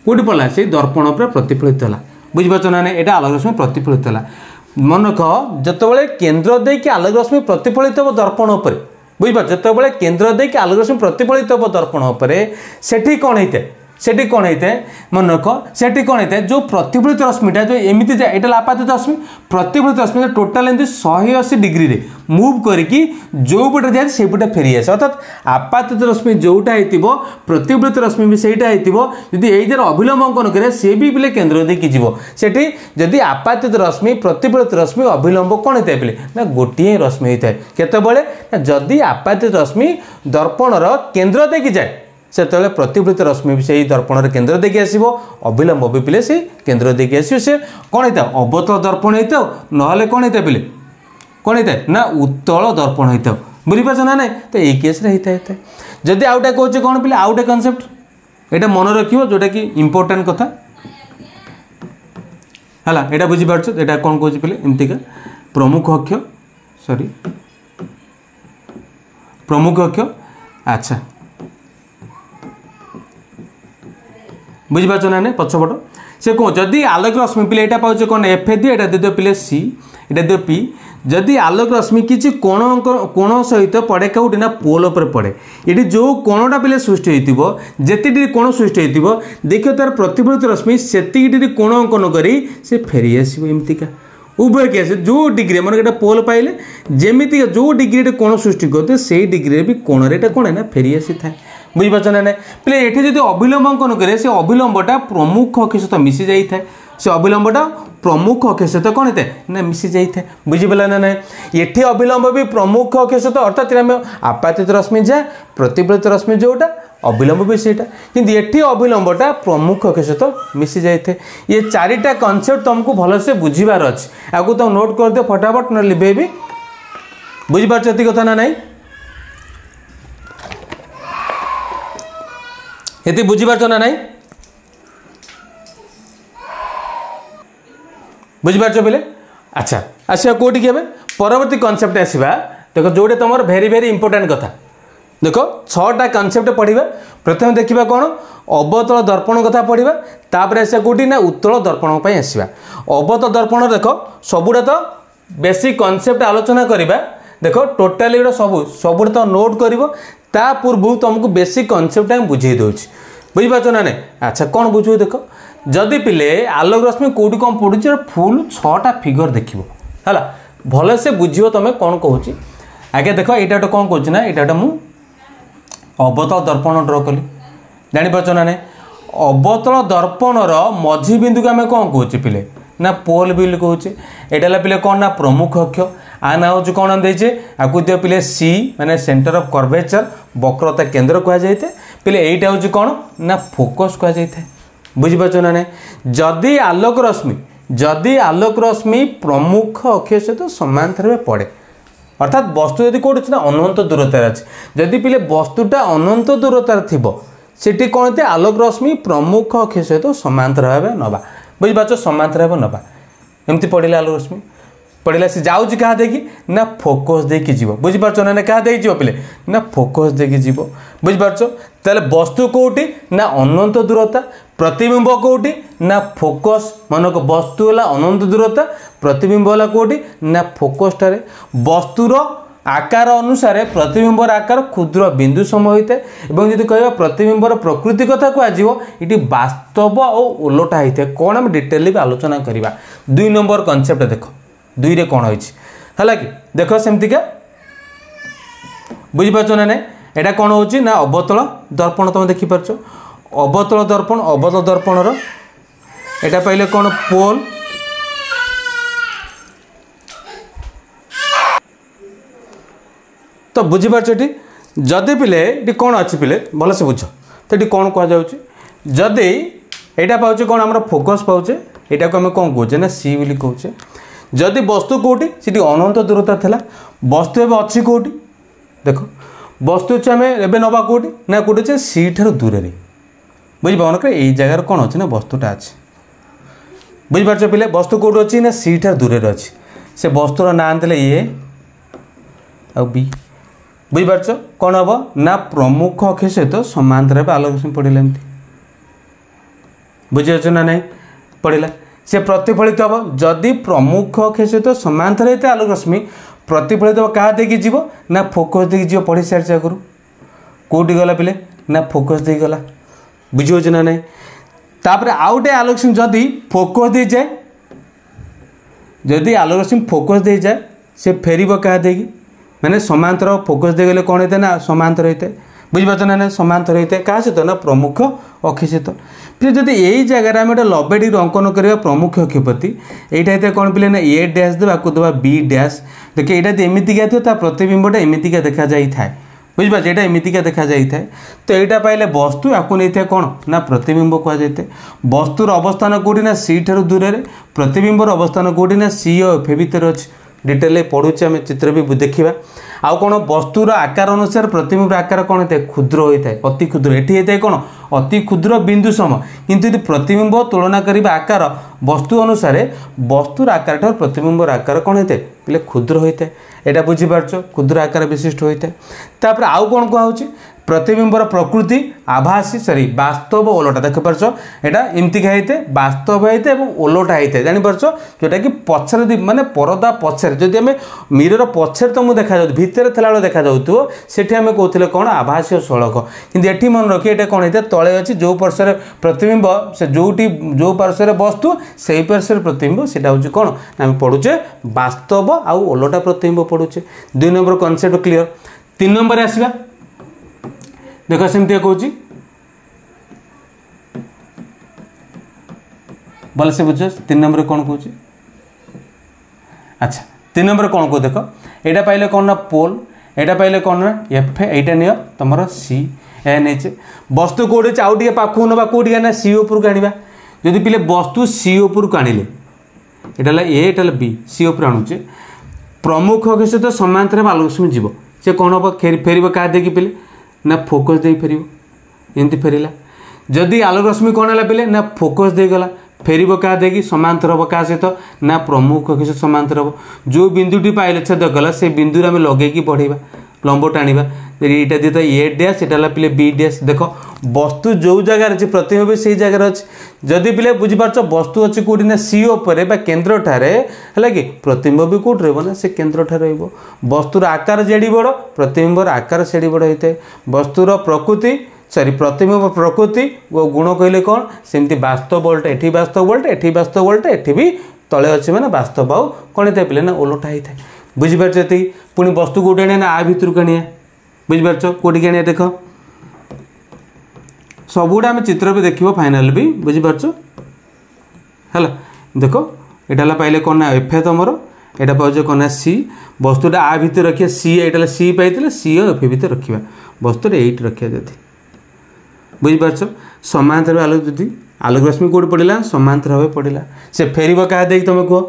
कौटी पड़ा से दर्पण पर प्रतिफलित है बुझीपार ना यहाँ आलोक रश्मि प्रतिफलित है मन रख जिते केन्द्र देकी आलोक रश्मि प्रतिफलित हो दर्पण उपर बुझीपार जिते केन्द्र देकी आलोक रश्मि प्रतिफलित हो दर्पण उपर सेठी कौन होता है सेठी कौन होता है मन रख सेठी कौन होता है जो प्रतिफलित रश्मिटा जो एमती जाए यहाँ आपातित रश्मि प्रतिफलित रश्मि टोटाल एमती 180 डिग्री रे मुव करके जो पटे जाए से पटे फेरी आसे अर्थात आपातित रश्मि जोटा हो प्रतिफलित रश्मि भी सहीटा होती यही अभिलंब अंकन करे सी भी पिले केन्द्र देकी जीव सेठी जदि आपातित रश्मि प्रतिफलित रश्मि अभिलंब कौन होता है पिले ना गोटे रश्मि होता है केतबेले जदि आपातित रश्मि दर्पणर केन्द्र देकी जाए से प्रतिफलित रश्मि भी से दर्पण केन्द्र देकी आसो अभिलंब भी पिले से केन्द्र देकी आस कौन होता है अवतल दर्पण होता ना कौन होता है पिले कौन होता है ना उत्तल दर्पण होता बुझीपार ना ना तो यही केस होता है जदि आउटा कहे कौन पिले आउटे कनसेप्ट यहाँ मन रखियो जोटा कि इंपोर्टेंट कथा है यहाँ बुझीपार यहाँ कौन कहे पिले एमतीका प्रमुख अक्ष सॉरी प्रमुख अक्ष अच्छा बुझीपार ना ना पछपट से कौन जदि आलोक रश्मि पिले यहाँ पाचे कौन एफ दिए यहाँ दे पिले सी यहाँ दे पी जदि आलोक रश्मि किसी कोण सहित पड़े कौटी ना पोल पर पड़े ये जो कोणटा पिले सृष्टि होती जिते डिग्री कोण सृष्टि होती देखिए तार प्रतिफलित रश्मि से डिग्री कोण अंकन करी से फेरी आसो एमतीका उभय केस जो डिग्री मन यहाँ पोल पाइले जमीती जो डिग्री कोण सृष्टि करते से डिग्री भी कोण यहाँ कौन है ना फेरी आसी था बुझीपार ना ना पिले ये जो अभिलंब अंकन करे से अभिलंबटा प्रमुख अक्ष सहित मिसी जाए से अभिलंबटा प्रमुख अक्ष सहित कौन होता है ना मिसी जाए बुझीपारा ना ना ये अभिलंब भी प्रमुख अक्ष सहित अर्थात आपातित रश्मि जा प्रतिफलित रश्मि जोटा अभिलंब भी सेटा किंतु ये अभिलंबटा प्रमुख अक्ष सहित मिसी जाए ये चारिटा कनसेप्ट तुमको भलसे बुझीबार अच्छे आपको तुम नोट कर दियो फटाफट ना लिभेबी बुझीपार ये कथा ना नहीं ये बुझीपार ना नहीं बुझीपार पिले अच्छा आसा कौटी के परवर्ती कनसेप्ट आसवा देख जोटे तुम भेरी भेरी इंपोर्टेंट कथा देख 6टा कनसेप्ट पढ़ा प्रथम देखा कौन अवतल दर्पण कथा पढ़ा तापर आसा कौटी ना उत्तल दर्पण आसवा अवतल दर्पण देख सबुटा तो बेसिक कनसेप्ट आलोचना करवा देख टोटाली सबुटा तो नोट कर पूर्व तुमको बेसिक कनसेप्ट बुझे दूसरी बुझीपार ना नहीं अच्छा कौन बुझे देख जदि पिले आलोक रश्मि कौटी कौन पड़ू फुल 6टा फिगर देख है भल से बुझ तुम कौन कहूँ आगे देख यहाँ गोटे कौन कहूँ ना यहाँ मुझे अवतल दर्पण ड्र कली जापार ना नहीं अवतल दर्पणर मझी बिंदु को आम कौन कहूँ पिले ना पोल बिल कहूँ यहाँ पिले कौन ना प्रमुख अक्ष आ ना हूँ कौन देचे आपको दियो पिले सी माने सेंटर ऑफ कर्वेचर वक्रता केन्द्र कहुए पिले यहीटा हूँ कौन ना फोकस कहुए बुझीपार ना नहीं जदि आलोक रश्मि प्रमुख अक्ष सहित समांतर में पड़े अर्थात वस्तु यदि कौट ना अनंत दूरतार अच्छे जदि पिले वस्तुटा अनंत दूरतार थी सेठी कौन थे आलोक रश्मि प्रमुख अक्ष सहित समांतर भाव नवा बुझीपार समांतर भाव नवा एमती पड़े आलोक रश्मि पड़े सी जाऊँगी क्या देखी ना फोकस देकी जीव बुझीपार ना क्या देखी जीव पिले ना फोकस देकी जीव बुझीपार ताले वस्तु कौटी ना अनंत दूरता प्रतिबिंब कौटी ना फोकस मनक वस्तु है अनंत दूरता प्रतिबिंब है कौटी ना फोकस टारे वस्तुर आकार अनुसार प्रतिबिंबर आकार क्षुद्र बिंदु समय होता है जब कह प्रतिबिंबर प्रकृति कथा कह ये वास्तव और ओलटा होता है कौन आम डिटेल भी आलोचना करवा 2 नंबर कनसेप्ट देख 2 रे कौन है कि देख सेमतिका बुझीपार ना नहीं यहाँ कौन हो ना अवतल दर्पण तुम देखिपार अवतल दर्पणर यहाँ पाइले कौन पोल तो बुझीपार जदि पिले ये कौन अच्छी पिले भल से बुझ तो ये कौन कहुच्छे जदि यहाँ पाचे कौन आम फोकस पाचे यहाँ को आम कौन कहे ना सी बोली कहे जदि वस्तु कौटी सीटी अनंत दूरता था वस्तु एवं अच्छी कौटी देख वस्तु अच्छे आम एवं नवा कौटी ना कौटी अच्छे सी ठार दूर बुझिपार यही जगार कौन अच्छे ना वस्तुटा अच्छे बुझिपार पिले वस्तु कौट अच्छी ना सी ठार दूर अच्छी से वस्तुर ना देले ए आ बी बुझिपार कौन हम ना प्रमुख अक्ष सहित समांतर आलोक रश्मि पड़ेगा एमती बुझीपार ना नहीं पड़ेगा से प्रतिफलित हम जदि प्रमुख अक्ष सहित समांतर होते आलोक रश्मि प्रतिफलित हम क्या देकी जीव ना फोकस देकी जीव पढ़ी सारी आगु कौटी गला पिले ना फोकस दे गला बुझे ना नहीं तापर आउ गोटे आलोक रश्मि जदि फोकस दे जाए जदि आलोक रश्मि फोकस दे जाए से फेर क्या देगी माने समांतर फोकस दे गले कौन होता है ना समांतर होता है बुझिपार ना ना समांतर होता है क्या सहित ना प्रमुख अक्ष सहित फिर जब यही जगह आम गोटे 90 डिग्री अंकन करवा प्रमुख अक्ष प्रति यहाँ कौन पे ना ए डैश देवा देवा बी डैश देखिए यहाँ एमतीका थी प्रतिबिंबटा एमतीका देखा जाए बुझिपार यहाँ एमतीका देखा जाए तो यहाँ पाइले वस्तु आपको नहीं था कौन ना प्रतिबिंब कहुए वस्तुर अवस्थान कौटी ना सी ठार दूर प्रतिबिंबर अवस्थान कौटी ना सी और एफ भितर अच्छे डिटेल पढ़ुचे आम चित्र भी देखा आउ कौन वस्तुर आकार अनुसार प्रतिबिंबर आकार कौन होता है क्षुद्र होता है अति क्षुद्र एटी होता है कौन अति क्षुद्र बिंदु सम किंतु यदि प्रतिबिंब तुलना करवा आकार वस्तु अनुसार वस्तुर आकार ठार प्रतिबिंबर आकार कौन होता है बोले क्षुद्र होता है यहाँ बुझीपार क्षुद्र आकार विशिष्ट होता है तापर आउ कौन कहुच्छे प्रतिबिंबर प्रकृति आभासी सॉरी वास्तव ओलटा देखिपार यहाँ एमतीका होते वास्तव होते ओलटा होता जापर जोटा कि पछरे माने परदा पछरे जदि आम मिरर पछरे तुमको देखा भितर थला देखा जाऊँ से आम कहते कौन आभासी सड़क कि ये मन रखिए ये कौन होता है तले अच्छी जो पार्श्वर प्रतिबिंब से जो पार्श्वर वस्तु से पार्श्वर प्रतिबिंब से हूँ कौन आम पढ़ुचे वास्तव आउ ओलटा प्रतिबिंब पढ़ुचे 2 नंबर कनसेप्ट क्लियर 3 नंबर आसवा देख सेमती कौच भल से बुझ 3 नंबर कौन कौच अच्छा 3 नंबर कौन कौ देख यहाँ पाइले कौन ना पोल यहाँ पाइले कौन ना एफ एटा नि तुम सी एन एच वस्तु कौटे आउ टे पाखु ना कौटी ना सी उपरक आना जदि पिले वस्तु सी उपरक आनिले यहाँ ए बी सी उपर आणुचे प्रमुख अक्ष सहित समांतर आलोक रश्मि जीव से कौन हम फेर क्या देखी पिले ना फोकस दे फेर एमती फेरला जदि आलोक रश्मि कौन है पिले ना फोकस दे गला फेर क्या देगी समांतर हम क्या सहित ना प्रमुख अक्ष समांतर हम जो बिंदुटी पाइले छेद गला से बिंदु आम लगे बढ़ेगा लंब टाणा यहाँ दी तो ए डैश यहाँ पिले बी डैश देख वस्तु जो जगार अच्छे प्रतिबिंब से जगार अच्छे जदि पिले बुझीपार वस्तु अच्छी कौटी ना सी उपर केन्द्र ठारे है कि प्रतिबिंब भी कौट रहा से केन्द्र ठार वस्तुर आकार जेडी बड़ प्रतिबिंबर आकार सेडी बड़ होता है वस्तुर प्रकृति सॉरी प्रतिबिंब प्रकृति गुण कहले कौन सेमती वास्तव वोल्ट एठी वास्तव वोल्ट एठी वास्तव वोल्ट एठी भी तले अच्छे मैंने वास्तव आउ कौन होता है पिले ना ओलटा होता है बुझीपार पुणी वस्तु कौटे आने ना आ भितर को आने बुझीपार कौटी आने देख सबुटा आम चित्र भी देखिए फाइनाल भी बुझीपार है देख यहाँ पाइले कौन ना एफ तुम यहाँ पाचे कौन ना सी वस्तुटा आ भितर रखिए सी यहाँ सी पाई सी और एफ भितर रखा वस्तुटा ये रखा जदि बुझीपार समांतर आलोक जदि आलोक रश्मि कौट पड़ा समांतर भाव पड़ा से फेर क्या दे तुम कह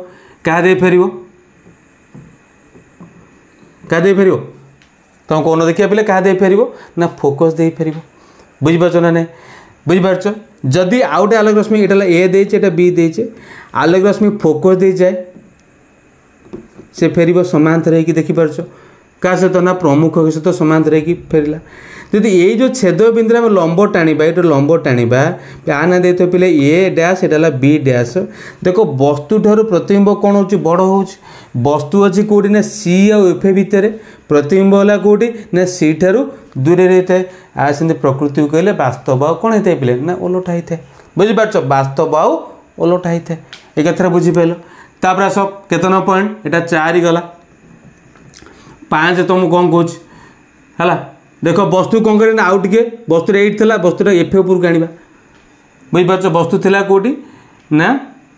क्या दे फेर क्या दे फेर तुम कौन देखिए पे क्या दे फेर ना फोकस दे फेर बुझीपार ना नहीं बुझीपार जदि आउ गए आलोक रश्मि यहाँ ए देचे बी देचे आलोक रश्मि फोकस दे जाए से फेर समांतर है देखिपार क्या सहित ना प्रमुख सहित समांतर है फेरला जदि ये जो छेद बिंदु आम लंब टाणा ये लंब टाणा आना दे तो पिले ए डैश यहाँ बी डैश देख वस्तु ठार प्रतिबिंब कौन हो बड़ हो वस्तु अच्छी कौटी ना सी आउ एफ भितर प्रतिबिंब है कौटी ना सी ठार दूर रहता है आ से प्रकृति को कहले वास्तव आउ कौन होता है पिले ना ओलटा होता है बुझीपार वास्तव आउ ओलटा होता है एक कथा बुझीपार तापर आस केतना पॉइंट यहाँ 4 गला 5 तुम कौन कौच है देख वस्तु कौन कर आउ टे वस्तु 8 था वस्तुटा एफ उपरक आना बुझीपार वस्तु थी कौटी ना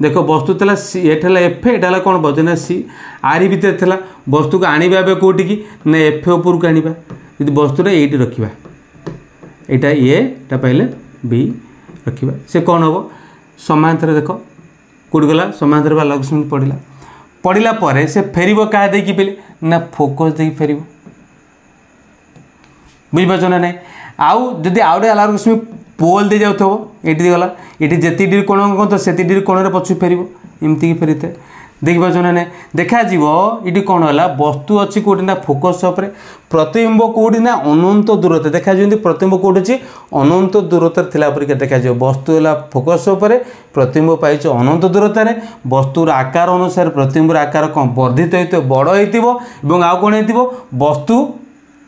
देख वस्तु था एटा एफ एटा कौन बोधे ना सी आरी भितर था वस्तु को आने कौटी की ना एफ उपरक आना यदि वस्तुटा ये रखा यहाँ ए पाइले बी रखा से कौन हम समांतर देख कौट गला समांतर आलोक रश्मि पड़ा पड़िला परे से फेरिबो क्या देकी पिले ना फोकस देकी फेरिबो बुझ पाछ ना नहीं आउ जदि आउ गोटे आलोक रश्मि पोल दे जाउथबो एटी गला एटी जेती डिग्री कोण को तो सेती डिग्री कोण रे पछु फेरिबो एमती की फेरिते देख पाछ ना नहीं देखा जीवो इटी कोण होला वस्तु अछि कोठी ना फोकस उपरे प्रतिबिंब कोठी ना अनंत दूरता देखा जंती प्रतिबिंब कोठी अछि अनंत दूरता थिला परिका देखा जो वस्तु होला फोकस उपरे प्रतिबिंब पाइछ अनंत दूरता रे वस्तुर आकार अनुसार प्रतिबिंबर आकार कोन वर्धित होइतो बड़ होइतिबो एवं आ कोन होइतिबो वस्तु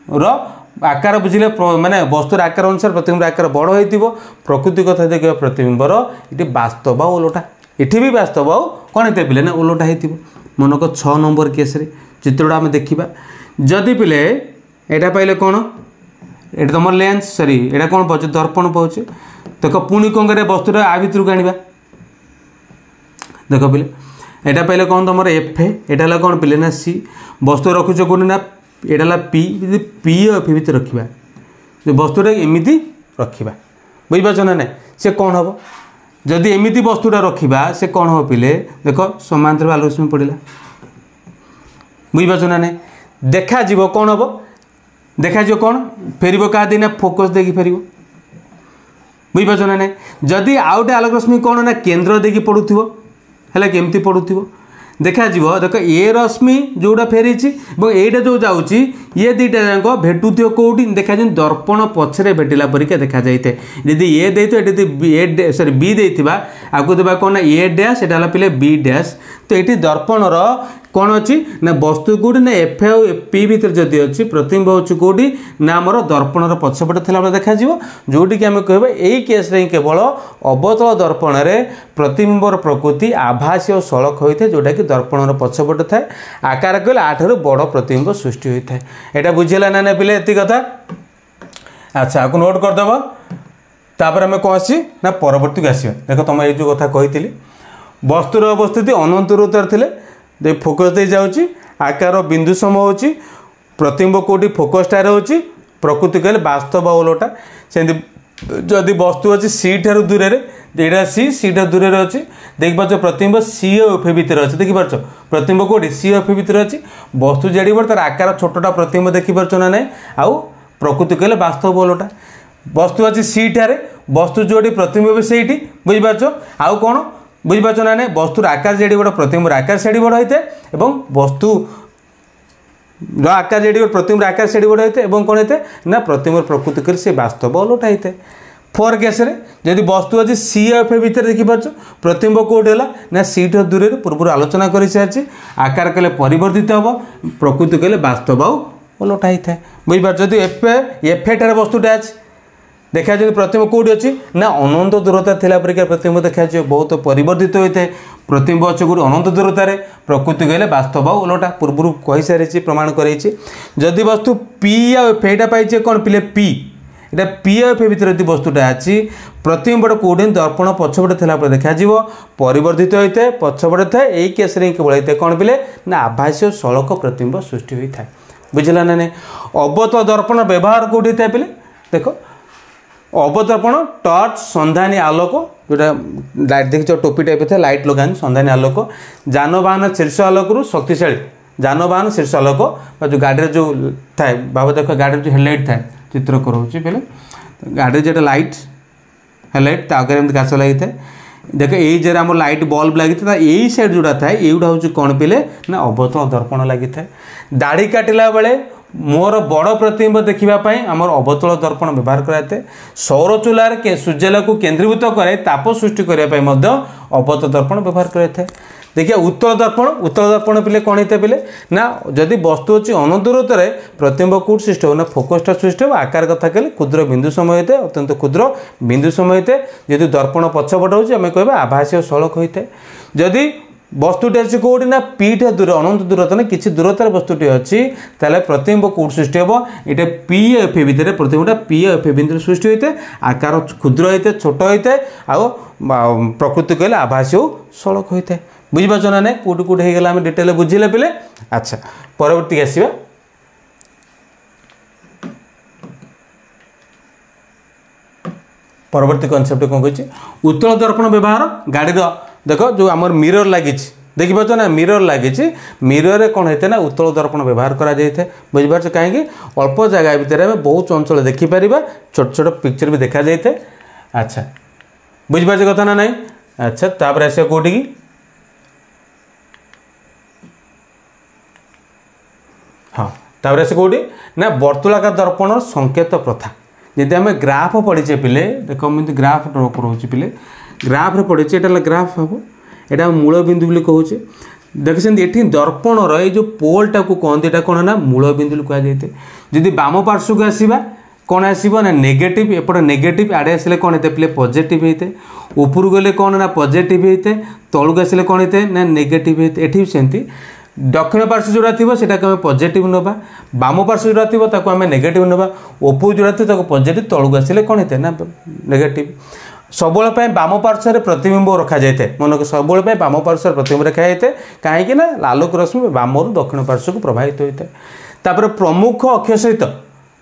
रो आकार बुझिले माने वस्तुर आकार अनुसार प्रतिबिंबर आकार बड़ होइतिबो प्रकृति कथा देखिबा प्रतिबिंबर इटी वास्तव बा ओलोटा इठी भी वास्तव कौन होते पिले ना ओलोटा होइतिबो मनक 6 नंबर केस रे चित्रटा आम देखिबा जदि पिले एटा पाइले कौन एटा तुम लेंस सॉरी एटा कौन पाउछ दर्पण पाउछ देखो पुणी कौन करे वस्तुटा आ भितर को आनिबा देखो पिले एटा पाइले कौन तुम एफ एटा ला कौन पिले ना सी वस्तु रखुछ कोन ना एटा ला पी यदि पी और एफ भितर रखिबा वस्तुटा एमिति रखिबा बुझ पाछ ना नै से कौन हबो जदि एमिति वस्तुटा रखिबा से कौन हो पिले देखो समांतर आलोक रश्मि पड़िला बुझ पाछ ना नै देखा जीवो कौन हबो देखा जीवो कौन फेरिबो का दिना फोकस देखि फेरिबो बुझ पाछ ना नै जदि आउटे आलोक रश्मि कौन ना केंद्र देखि पडुथिबो हला केमति पडुथिबो देखा जीवो देखो ए रश्मि जोड़ा फेरीची एटा जो जाऊँगी ये दुईटा जाक भेटुथिव कौटी देखा जाए दर्पण पछरे भेटिला परिका देखा जाए यदि ए दे सॉरी बी देथिबा आगु देबा कोन ना ए डैश एटा हला पिले बी डैश तो ये दर्पणर कौन अच्छी ना वस्तु कौटी ना एफ और पी भितर जदि अच्छी प्रतिबिंब हो कौटी ना आमर दर्पणर पछपटे था देखा जोटि आम कह यही केस केवल अवतल दर्पण में प्रतिबिंबर प्रकृति आभासी और सड़क होता है जोटा कि दर्पणर पछपटे थाए आकार कहले आठर बड़ प्रतिबिंब सृष्टि होता है यहाँ बुझेगा ना पिले ये कथा अच्छा आपको नोट करदेव तापर आम कौन आसी ना परवर्ती को आसा देख तुम ये जो कथा कही वस्तुर अवस्थिति अनंत दूरतार थे फोकस दे जाऊँगी आकार बिंदु सम हो प्रतिबिंब कौटी फोकसटा रोचे प्रकृति कहले वास्तव ओलोटा से जदि वस्तु अच्छी सी ठार दूर यहाँ सी ठार दूर अच्छी देखिपार प्रतिबिंब सी और एफ भितर अच्छे देखिपार प्रतिबिंब कौटी सी और एफ भितर अच्छी वस्तु जेड़ी बड़ तार आकार छोटा प्रतिबिंब देखिपार ना नहीं आउ प्रकृति कहले वास्तव ओलोटा वस्तु अच्छी सी ठार वस्तु जोड़ी प्रतिबिंब से बुझिपार आउ कौन बुझिपार ना नहीं वस्तुर आकार जेडी बड़ प्रतिबिंबर आकार सेडी बड़ होते एवं वस्तु आकार जेडी प्रतिबिंबर आकार सेडी बड़ होते एवं कौन होते ना प्रतिबिंबर प्रकृति कर से वास्तव ओलोटा होते फोर केस जदि वस्तु अच्छी सी एफ भितर देखिपार प्रतिबिंब कौट है ना सी ठार दूर पूर्व आलोचना कर सारी आकार कहले परिवर्तित हम प्रकृति कहले वास्तव ओलोटा होता है बुझिपार जदि एफ ठार वस्तुटा अच्छी देखा जाए प्रतिबिंब कौटी अच्छी ना अनंत दूरता थिला परिका प्रतिबिंब देखा जाए बहुत परिवर्तित होता है प्रतिबिंब अच्छे कौट अनंत दूरतार प्रकृति कहले वास्तव ओलोटा पूर्व कही सारी प्रमाण कर जदि वस्तु पी आ एफ एटा पाइचे कौन पिले पी एटा पी एफ भितर यदि वस्तुटा अच्छी प्रतिबिंब कौटी दर्पण पछपटे थिला देखा परिवर्तित होता है पछपटे थाए यही केस केवल होता है कौन पिले ना आभासी सड़क प्रतिबिंब सृष्टि होता है बुझला ना नहीं अवतल दर्पण व्यवहार कौटी था पिले देखो अवदर्पण टर्च संधानी आलोक जोटा लाइट देखिए टोपी टाइप था लाइट लगा संधानी आलोक जानवाहन शीर्ष आलोक शक्तिशाली जानवाहन शीर्ष आलोक जो गाड़ी जो थाए बाबा देख गाड़ी जो हेडलाइट थाए चित्र कराऊँगी पहले गाड़ी जो लाइट हेडलाइट आगे एमती काच लगी था देख यही जगह आम लाइट बल्ब लगी था यही साइड जोड़ा थाए युवा हूँ कौन पिले ना अवतल दर्पण लगी था दाढ़ी काटिला बेले मोर बड़ प्रतिबिंब देखापी आमर अवतल दर्पण व्यवहार कराए सौर चूलार के सूर्यला को केन्द्रीभूत करे ताप सृष्टि करने अवतल दर्पण व्यवहार कराए देखिए उत्तल दर्पण पिले कौन होता पिले ना जदि वस्तु अच्छी अनंत दूरतार प्रतिबिंब कौट सृष्टि हो ना फोकसटा सृष्टि हो आकार कथा कहले क्षुद्र बिंदु समय होता है अत्यंत क्षुद्र बिंदु समय होता है जदि दर्पण पछपट होमें कह आभासी और सड़क होता है जदि वस्तुटी अच्छी कौटी ना पी टा दूर अनंत दूरता ना किसी दूरतार वस्तुटी अच्छी ताले प्रतिबिंब कौट सृष्टि हम ये पी एफ भितर प्रतिबिंबटा पी एफ भितर सृष्टि होता है आकार क्षुद्र होता है छोट होता है आ प्रकृति कहले आभासी और सड़क होता है बुझिपार ना ना कौट कौट होगा आम डिटेल बुझिले पिले अच्छा परवर्ती आसवा परवर्ती कनसेप्ट कौन कही उत्तल दर्पण व्यवहार गाड़ी देख जो आमर मिरर लगी देखिपार ना मिरर लगी मिरर कौन होता है ना उत्तल दर्पण व्यवहार करा बुझीपार कहीं अल्प जगह भितर आम बहुत अंचल देखिपर छोट छोट पिक्चर भी देखा जाए। अच्छा बुझीपार कथा ना नहीं। अच्छा तापर आस कौटी की हाँ तापर आस कौटी ना वर्तुलाकार दर्पण संकेत प्रथा जदि आम ग्राफ पढ़ीचे पिले देख मुझे ग्राफ ड्र कर पिले ग्राफ पढ़े ये ग्राफ हम यहाँ मूल बिंदु बोली कहूचे देखते ये दर्पणर ये जो पोलटा को कहते हैं कौन ना मूल बिंदु कहुए। जदि बाम पार्श्व को आसवा कौन आसो ना नेगेटिव एपटे नेगेटिव आड़े आसे कौन होता है पॉजिटिव होता है ऊपर गले कौन ना पॉजिटिव होता है तलू आसे कौन होता है ना नेगेटिव होता है। ये सेमती दक्षिण पार्श्व जोड़ा थी से पॉजिटिव नवा बाम पार्श्व जोड़ा थी आम नेगेटिव नवा ओपो जोड़ा थी पॉजिटिव तलू आसे कौन होता है ना नेगेटिव। सब बाम पार्श्व प्रतिबिंब रखा जाए मन सब बाम पार्श्व प्रतिबिंब रखा जाए कहीं आलोक रश्मि बाम दक्षिण पार्श्व को प्रभावित होता है। तापर प्रमुख अक्ष सहित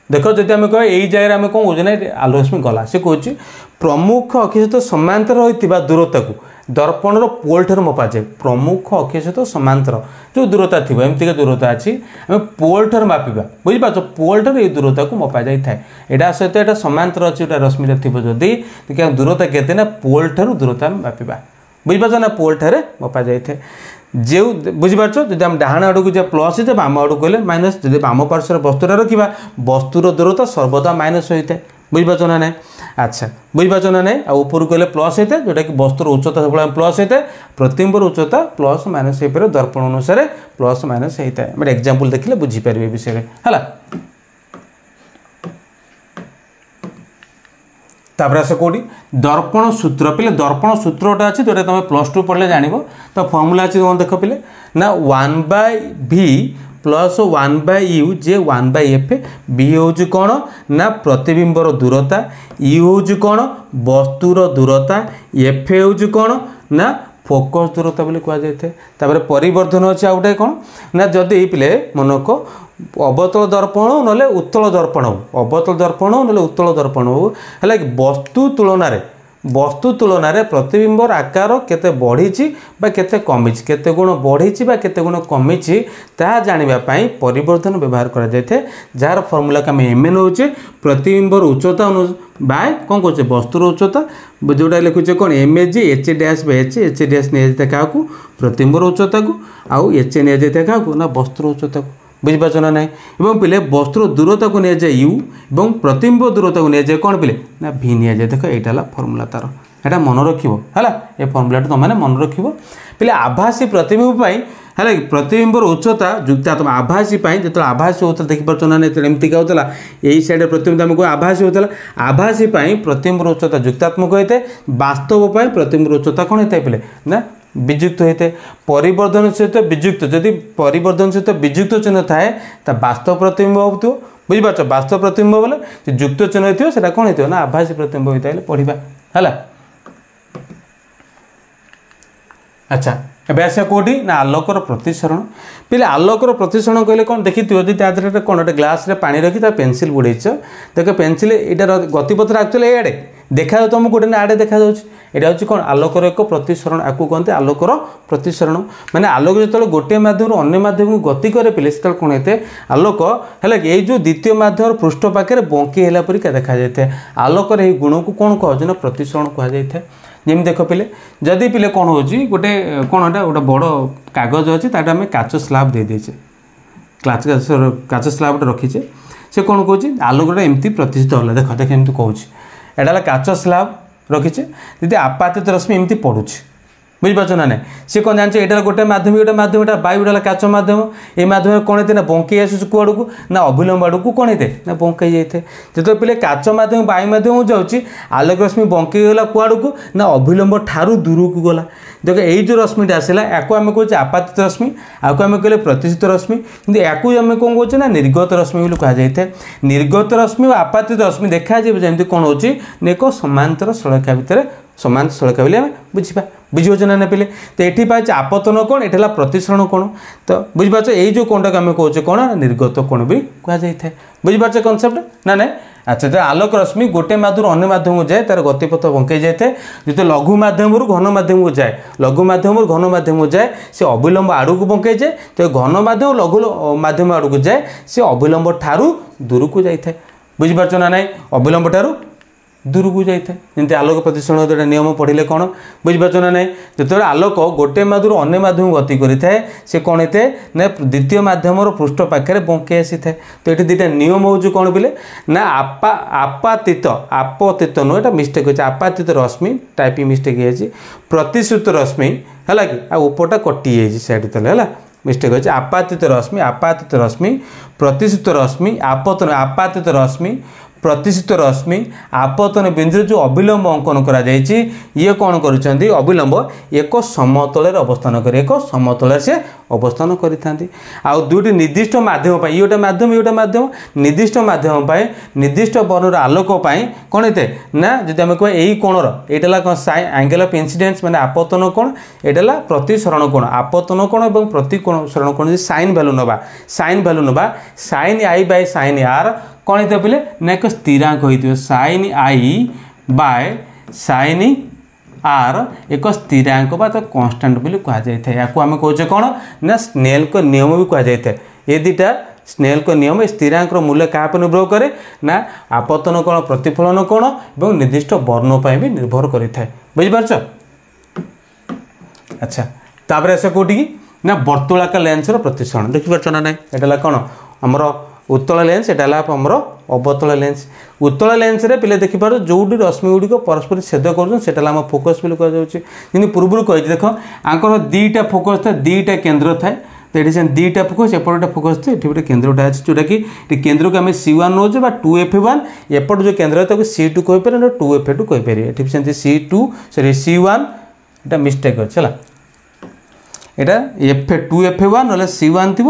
देख जब आम कह यही जगह आम कौन कौन आलोक रश्मि गला सी कह प्रमुख अक्ष सहित समांतर होता दूरता को दर्पणर पोल ठार मपा जाए। प्रमुख अक्ष सहित समांतर जो दूरता थी एमती दूरता अच्छी आम पोल ठार मापिबा बुझीपार पोल ठार ये दूरता को मपा जाए यहाँ सहित यहाँ समांतर अच्छी रश्मि थी जदि देखिए दूरता केते ना पोल ठार दूरता आम मापिबा बुझीपार ना पोल ठार मपा जाए जो बुझीपार जब आम डाण आड़ को जब प्लस होता है बाम आड़ को माइनस जब बाम पार्श्व वस्तुटा रखा वस्तुर दूरता सर्वदा माइनस होता है बुझीपार ना ना। अच्छा बुझीपार ना ना ऊपर गले प्लस होता है जोटा कि वस्तुर उच्चता सब प्लस होता है प्रतिबिंबर उच्चता प्लस माइनस हो पारे दर्पण अनुसार प्लस माइनस होता है। मैं एग्जांपल देखिले बुझीपारे विषय है। तापर आस कौटी दर्पण सूत्र पिले दर्पण सूत्रटा अच्छी जोटा तुम +2 पढ़ले जान तो फर्मूला अच्छी तुम देख पिले ना 1/v प्लस 1/u जे 1/f बी हूँ कौन ना प्रतिबिंबर दूरता यू हूँ कौन वस्तुर दूरता एफ हूँ कौन ना फोकस दूरता बोली कहुए। परिवर्धन अच्छे आउ गए कौन ना जदि पिले मन को अवतल दर्पण हो ना उत्तल दर्पण हो अवतल दर्पण हो ना उत्तल दर्पण हो है वस्तु तुलन में प्रतिबिंबर आकार केते बढ़ी केते कमी केते गुण बढ़ी केते गुण कमी ता जानापी परिवर्धन व्यवहार करा जाए जार फर्मूला का एम होचे प्रतिबिंबर उच्चता बाय कौन कहे वस्तुर उच्चता जोटा लिखुचे कौन M H H dash by H dash नि जाए क्या प्रतिबिंबर उच्चता को आउ एच नि जाए क्या ना वस्तुर उच्चता को बुझीपार ना ना पिले वस्तुर दूरता को निजाए यू और प्रतिबिंब दूरता को निजाए कौन पिले ना भि नि जाए देख यहाँ फर्मूला तार यहाँ मन रखा ये फर्मूला तुम मन रख पिले आभासी प्रतिबिंब है प्रतिबिंबर उच्चता जुक्तात्मक आभासी जो आभासी होता देखिपार ना एमती क्या होता यही सैड प्रतिबिंब आमको आभासी होता आभासी प्रतिबिंबर उच्चता जुक्तात्मक होता है वास्तव प्रतिबिंबर उच्चता कौन होता है पिले ना विजुक्त होता है। परिवर्धन सहित विजुक्त जदि परिवर्धन सहित विजुक्त चिन्ह थाए वास्तव प्रतिबिंब हो बुझीपार वास्तव प्रतिबिंब बोले जुक्त चिन्ह होता कौन होता ना आभासी प्रतिबिंब होता है पढ़ा है। अच्छा एवं आस कौटी ना आलोकर प्रतिसरण पिले आलोकर प्रतिसरण कहले कौन देखी जब कौन गोटे ग्लास रे पानी रखी पेनसिल बुड़ेच देख पेनसिल यहाँ गतिपथ एक्चुअली ये देखा तुमको गोटे ना आड़े देखा यहाँ हूँ कौन आलोकर एक प्रतिसरण आपको कहते आलोकर प्रतिसरण माने आलोक जो गोटे मध्यम अन्य मध्यम को गति करे पिले से कौन होते आलोक है ये जो द्वितीय मध्यम पृष्ठ पाखे बंकी है परिका देखा जाए आलोकर यही गुण को कौन कह प्रतिसरण कहुए। जमी देख पिले जदि पिले कौन हो गोटे कौन गोटे बड़ कागज अच्छी आम काच स्लाब दे देचे काच स्लाब रखीचे से कौन कौन आलोकटा एमती प्रतिष्ठित होला देख देख एमती कौच एटा काच स्लाब रखीचे दीदी आपातित रश्मि एमती पड़ुଛି बुझीपार ना ना सी कौन जाने यहाँ गोटे माध्यम वायुटा काच माध्यम ये माध्यम कौन होते ना बंकई आसूँ कुआड़ को ना अभिलंब आड़ को कौन होते ना बंकई जाए जो पिले काच माध्यम वायु माध्यम जाऊँगी आलोक रश्मि बंकई गला कुआड़ को ना अभिलंब ठारू दूर को गला देख यही जो रश्मिटा आसला या आम कहे आपातित रश्मि आपको आम कहले प्रतिष्ठित रश्मि कि या कौन कहे ना निर्गत रश्मि बोली कहुए। निर्गत रश्मि और आपातित रश्मि देखा जमी कौन हो एक समांतर सड़का भितर समांतर सड़का बोली आम बुझा बुझे ना पिले तो ये पाई आपतन कौन ये प्रतिसरण कौन तो बुझीपार यही जो कौन टाक आम कहे कौन निर्गत कौन भी कहुए बुझीपार कनसेप्ट ना ना अच्छा जो आलोक रश्मि गोटे माध्यम अन्य माध्यम को जाए तार गतिपथ बंकई जाए जो लघु माध्यम घन माध्यम को जाए लघु माध्यम घन माध्यम को जाए से अविलंब आड़ को बंकई जाए तो घन माध्यम लघु माध्यम आड़ को जाए से अविलंब ठारू दूर को जाए बुझीपार ना ना अविलंब ठारू दूर को जाए जमी आलोक प्रतिसरण नियम पढ़ले कौन बुझीपार ना ना जो आलोक गोटे माध्यम अन्य माध्यम गति करें से कौन होता है ना द्वितीय माध्यम पृष्ठ पाखे बंकई आसी था तो ये दुटा नियम हो कौन बोले ना आपातित आपतित नुह यहाँ मिस्टेक अच्छे आपातित रश्मि टाइपिंग मिस्टेक है प्रतिश्रुत रश्मि है कि उपरटा कटि जाइए सैड तले है मिस्टेक अच्छे आपातित रश्मि प्रतिश्रुत रश्मि आपातित रश्मि प्रतिश्रुत रश्मि आपतन बिंदु जो अविलंब अंकन करा जायछि ये कौन करुछंती अविलंब एक समतल अवस्थान करे एक समतल से अवस्थान करिथांती आ दुटी निर्दिष्ट माध्यम पाई योटा माध्यम निर्दिष्ट माध्यम पाए निर्दिष्ट वर्णर आलोक पाए कौन हेते ना जदि हम कह एई कोणर एटाला कोन एंगल ऑफ इंसिडेंस माने आपतन कोण एटाला प्रतिसरण कोण आपतन कोण एवं प्रतिसरण कोण साइन वैल्यू नबा sine i by sine r कौन होता बोले ना एक स्थिरांक होती sine i by sine r एक स्थिरांक बा तो कांस्टेंट बोली कह जाए या आम कहे कौन ना स्नेल को नियम भी कह जाए ये दुटा स्नेल को नियम स्थिरांक मूल्य क्या पर निर्भर करे ना आपतन कोण प्रतिफलन कोण और निर्दिष्ट वर्ण पर भी निर्भर करें बुझीपार। अच्छा तापर आस कौटी ना वर्तुलाकार लेंस प्रतिसरण देखिपार ना ना यहाँ कौन आमर उत्तल लेंस एटा आमर अवतल लेंस उत्तल लेंस रे पिले देखिपार जो रश्मि गुड़िक परस्पर छेद कर फोकस भी कहुच्छे पूर्व कही देख आंकर दीटा फोकस था दीटा केन्द्र थाए तो ये दीटा फोकस एपटे फोकस थे ये केन्द्रटा अच्छे जोटा कि केन्द्र को आम C1 नौचे 2F1 एपट जो केन्द्र है C2 कहीपर 2F2 कहीपर ये C2 सॉरी C1 এটা मिस्टेक अच्छे है এটা F2F1 ना C1 थी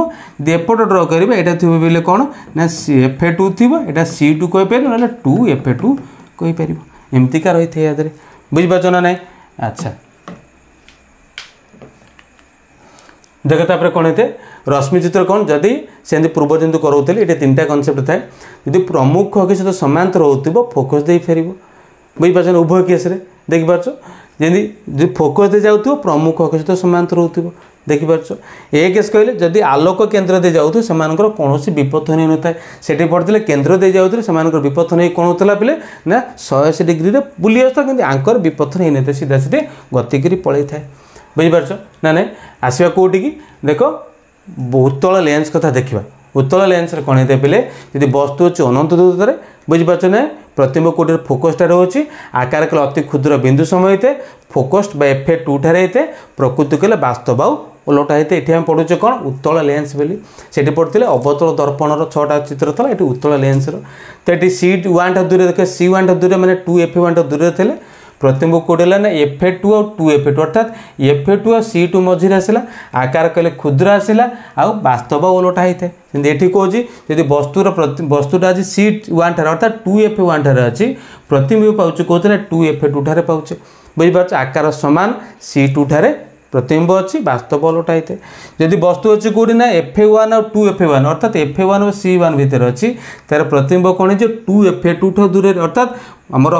एपट ड्र करेंगे यहाँ थी बोले कौन ना F2 थी यहाँ C2 कहीपर ना 2F2 कहीपर एमतीका रही थे याद बुझीपार ना ना। अच्छा देख तापर कौन होते रश्मि चित्र कौन जदि से पूर्व जंतु कराऊली ये तीन टा कनसेप्ट थाए यदि प्रमुख अक्ष सहित समांतर हो फोकस दे फेर बुझीपार उभय केस देखिपार जमी फोकस दे जाऊ प्रमुख अक्ष सहित समांतर हो देखिपार ए केस कहले जदि आलोक केन्द्र दे जाऊ से कौन विपथ नहीं न था से पढ़ते केन्द्र दे जाऊ से विपथ नहीं कौन होता पे ना 180 डिग्री बुली आसता कि आंकर विपथ नहीं ना सीधा सीधे गतिकी पलि था बुझीपार ना ना आसवा कौटी की देख उत्तल लेंस कथा देखा उत्तल लेंस कौन होता पे जब वस्तु अच्छे अनंत दूरतार बुझीपार ना प्रतिबिंब कोटी फोकसटा रोचे आकार कले अति क्षुद्र बिंदु समय होते फोकस्ड बा F2 ठारे होते प्रकृति कले वास्तव आउ ओलटा होते ये पढ़ुचे कौन उत्तल लेंस बोली से पढ़ते अवतल दर्पणर 6टा चित्र था ये उत्तल लेंस तो ये C1 दूर देखे C1 दूर मैंने 2F1 दूर थे प्रतिबिंब कोटी ना F2 और 2F2 अर्थात F2 और C2 मझे आसला आकार कले क्षुद्र आसला आउ वास्तव ओलटा होता है ये कौन जब वस्तुटा आज C1 ठार अर्थात 2F1 ठार अच्छी प्रतिबिंब पाचे कौन 2F2 ठारे पाचे बुझीपार आकार सामान C2 ठारे प्रतिबिंब अच्छी वास्तव ओलटा होता है जदि वस्तु अच्छी कौटी ना F1 और 2F1 अर्थात F1 और C1 भितर अच्छी तार प्रतिबिंब कौन है 2F2 ठू दूर अर्थात आमर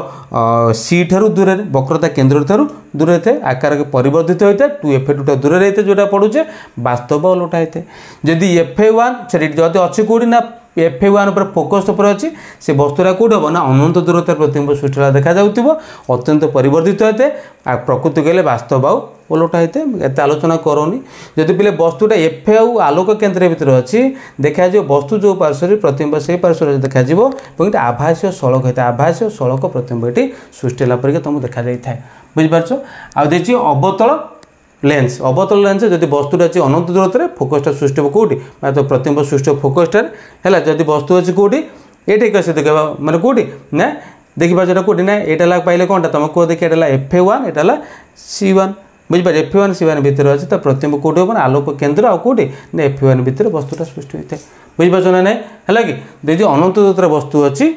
C ठारू दूर वक्रता केन्द्र ठारू दूर थे आकार के परिवर्तित होता है 2F2 दूर रहते जोटा पड़ुचे वास्तव ओलटा होता है जदि F1 सॉरी जदि अच्छी कौटी ना F1 पर फोकस पर अच्छी से वस्तुरा कौट हम ना अनंत दूरतार प्रतिबिंब सृष्टि देखा जाऊँ अत्यंत परिवर्तित होते हैं प्रकृति कहले वास्तव आउ ओलटा होते एत आलोचना करोनी जदि पे वस्तुटा एफ आउ आलोक केन्द्र भितर अच्छी देखा वस्तु जो पार्श्व प्रतिबिंब से पार्श्व देखा ये आभासीय सड़क होता है आभासीय सड़क प्रतिबिंब ये सृष्टि परिक तुमको देखा जाए बुझीपार आदि अवतल लेंस जदि वस्तुटा अच्छी अनंत दूरतार फोकसटा सृष्टि हो कौटी तो प्रतिबिंब सृष्टि हो फोकसटार है जदि वस्तु अच्छी कौटी ये कैसे देखा मैंने कौटी ना देखिए जो कौटी ना यहाँ पाइले कौन तुम कह देखिए F1 यहाँ C1 बुझीपार F1 C1 भितर अच्छे तो प्रतिबिंब कौटी हम आलोक केन्द्र आ कौटी ना F1 भितर वस्तुटा सृष्टि होता है बुझीपार ना ना है कि अनंत दूरतार वस्तु अच्छी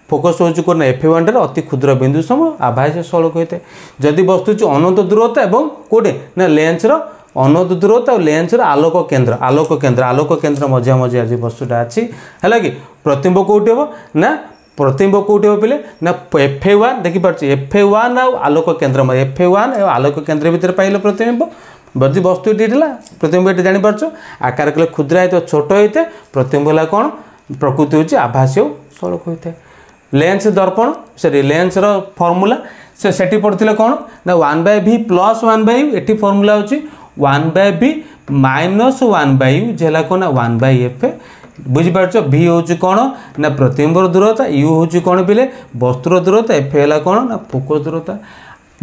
फोकस हो कौन F1 ठार अति क्षुद्र बिंदु सम आभासीय सड़क होता है जदि वस्तु अनंत दूरता और कौटे ना लेंसर अनंत दूरता और लेंसर आलोक केन्द्र मझा मझे आज वस्तुटा अच्छी है कि प्रतिबिंब कौटी हम ना प्रतिबिंब कौटी हे पे ना FA1 देखिपारे FA1 आलोक केन्द्र FA1 आलोक केन्द्र भितर पाइल प्रतिबिंब बदी वस्तु ये प्रतिबिंब ये जापार आकार कले क्षुद्र होता छोट होता है प्रतिबिंब है कौन प्रकृति हूँ आभासी और सड़क होता है। लेंस दर्पण सॉरी लेंस फर्मूला से पढ़ते कौन ना 1/v प्लस 1/u ये फर्मूला हूँ 1/v माइनस 1/u जेला कौन ना 1/fa बुझीपार भि हूँ कौन ना प्रतिबिंबर दूरता यू हूँ कौन पिले वस्तुर दूरता एफ है कौन ना फोकस दूरता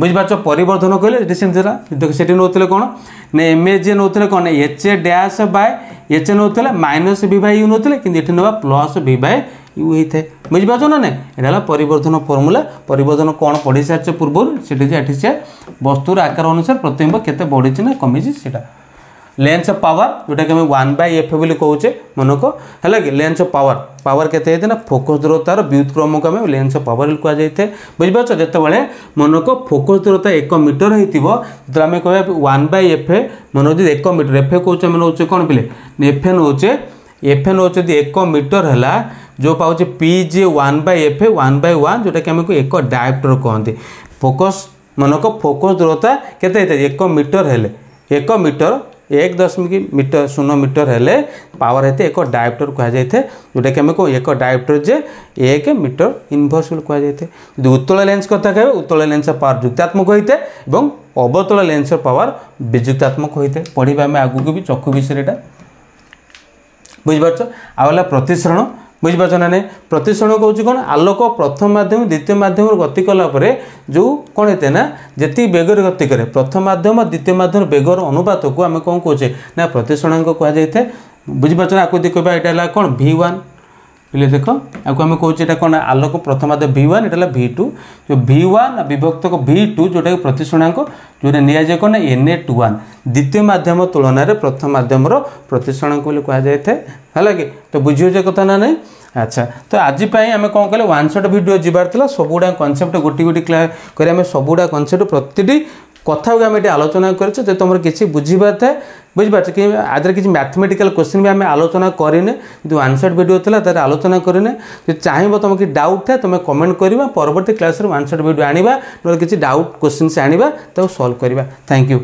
बुझीपार परिवर्धन कहले से नौते कौन ना इमेज नौते कौन एच डैश बाय एच नौते माइनस v बाय यू नौते कि ये ना प्लस v बाय यू होता है बुझीपार ना ना यहाँ परिवर्धन फर्मूला परिवर्धन कौन पढ़ी सारे पूर्व से वस्तुर आकार अनुसार प्रतिबिंब केते बढ़ी ना कमी से लेंस पावर जोटा कि 1/f बोली कहे मन को है कि लेंस पावर पावर केते ना फोकस दूरतार व्युत्क्रम को आम लेंस पावर कहुए बुझीपार जिते मन को फोकस दूरता 1 मीटर होती आम कह 1/fa मन 1 मीटर एफ कौचे आम नौचे कौन पिले एफ नौचे 1 मीटर है जो पाँच PG 1/fa 1/1 जोटा कि आमको एक डायोप्टर कहते फोकस मन को फोकस दूरता केते 1 मीटर है 1 मीटर 1.0 मीटर हेले पावर हेते एक डायोप्टर कहुए जोटा कि आमको एक डायोप्टर जे 1 मीटर इनवर्स कहुए यदि उत्तल लेंस कथा कहे उत्तल लेंस पावर जुक्तात्मक होता है और अवतल लेंस पावर विजुक्तात्मक होता है पढ़ा आम आगू भी चक्षु विषय बुझीपार आला प्रतिसरण बुझीपार ना नहीं प्रतिसरण कौन कौन आलोक प्रथम माध्यम द्वितीय माध्यम गति कलापर जो कौन होते ना जी बेगर गति करे प्रथम माध्यम द्वितीय माध्यम बेगर अनुपात को आम कौन कहे ना प्रतिसरणांक कहुए बुझीपार आपको देखिए यहाँ कौन V1 पहले देख आपको आम कहे कौन आलोक प्रथम माध्यम V1 यहाँ V2 जो V1 विभक्त V2 जोटा कि प्रतिसरणांक जो निजे कौन Na21 द्वितीय माध्यम तुलन में प्रथम माध्यम प्रतिसरणांक बोली कहुए है कि तो बुझे कथा ना नहीं अच्छा तो आज आम कौन कहले वन शॉट वीडियो जीवार सबुड़ा कनसेप्ट गोटी गोटी कर सबुड़ा कनसेप्ट प्रति कथा को आम ये आलोचना कर तुम किसी बुझीबार था बुझीपार कि आज किसी मैथमेटिकल क्वेश्चन भी आम आलोचना करें जो वन शॉट वीडियो था तार आलोचना करें जो चाहब तुम कि डाउट था तुम कमेंट करवा परवर्ती क्लास वन शॉट वीडियो आनिबा किसी डाउट क्वेश्चन से आनिबा तो सॉल्व करवा थैंक यू।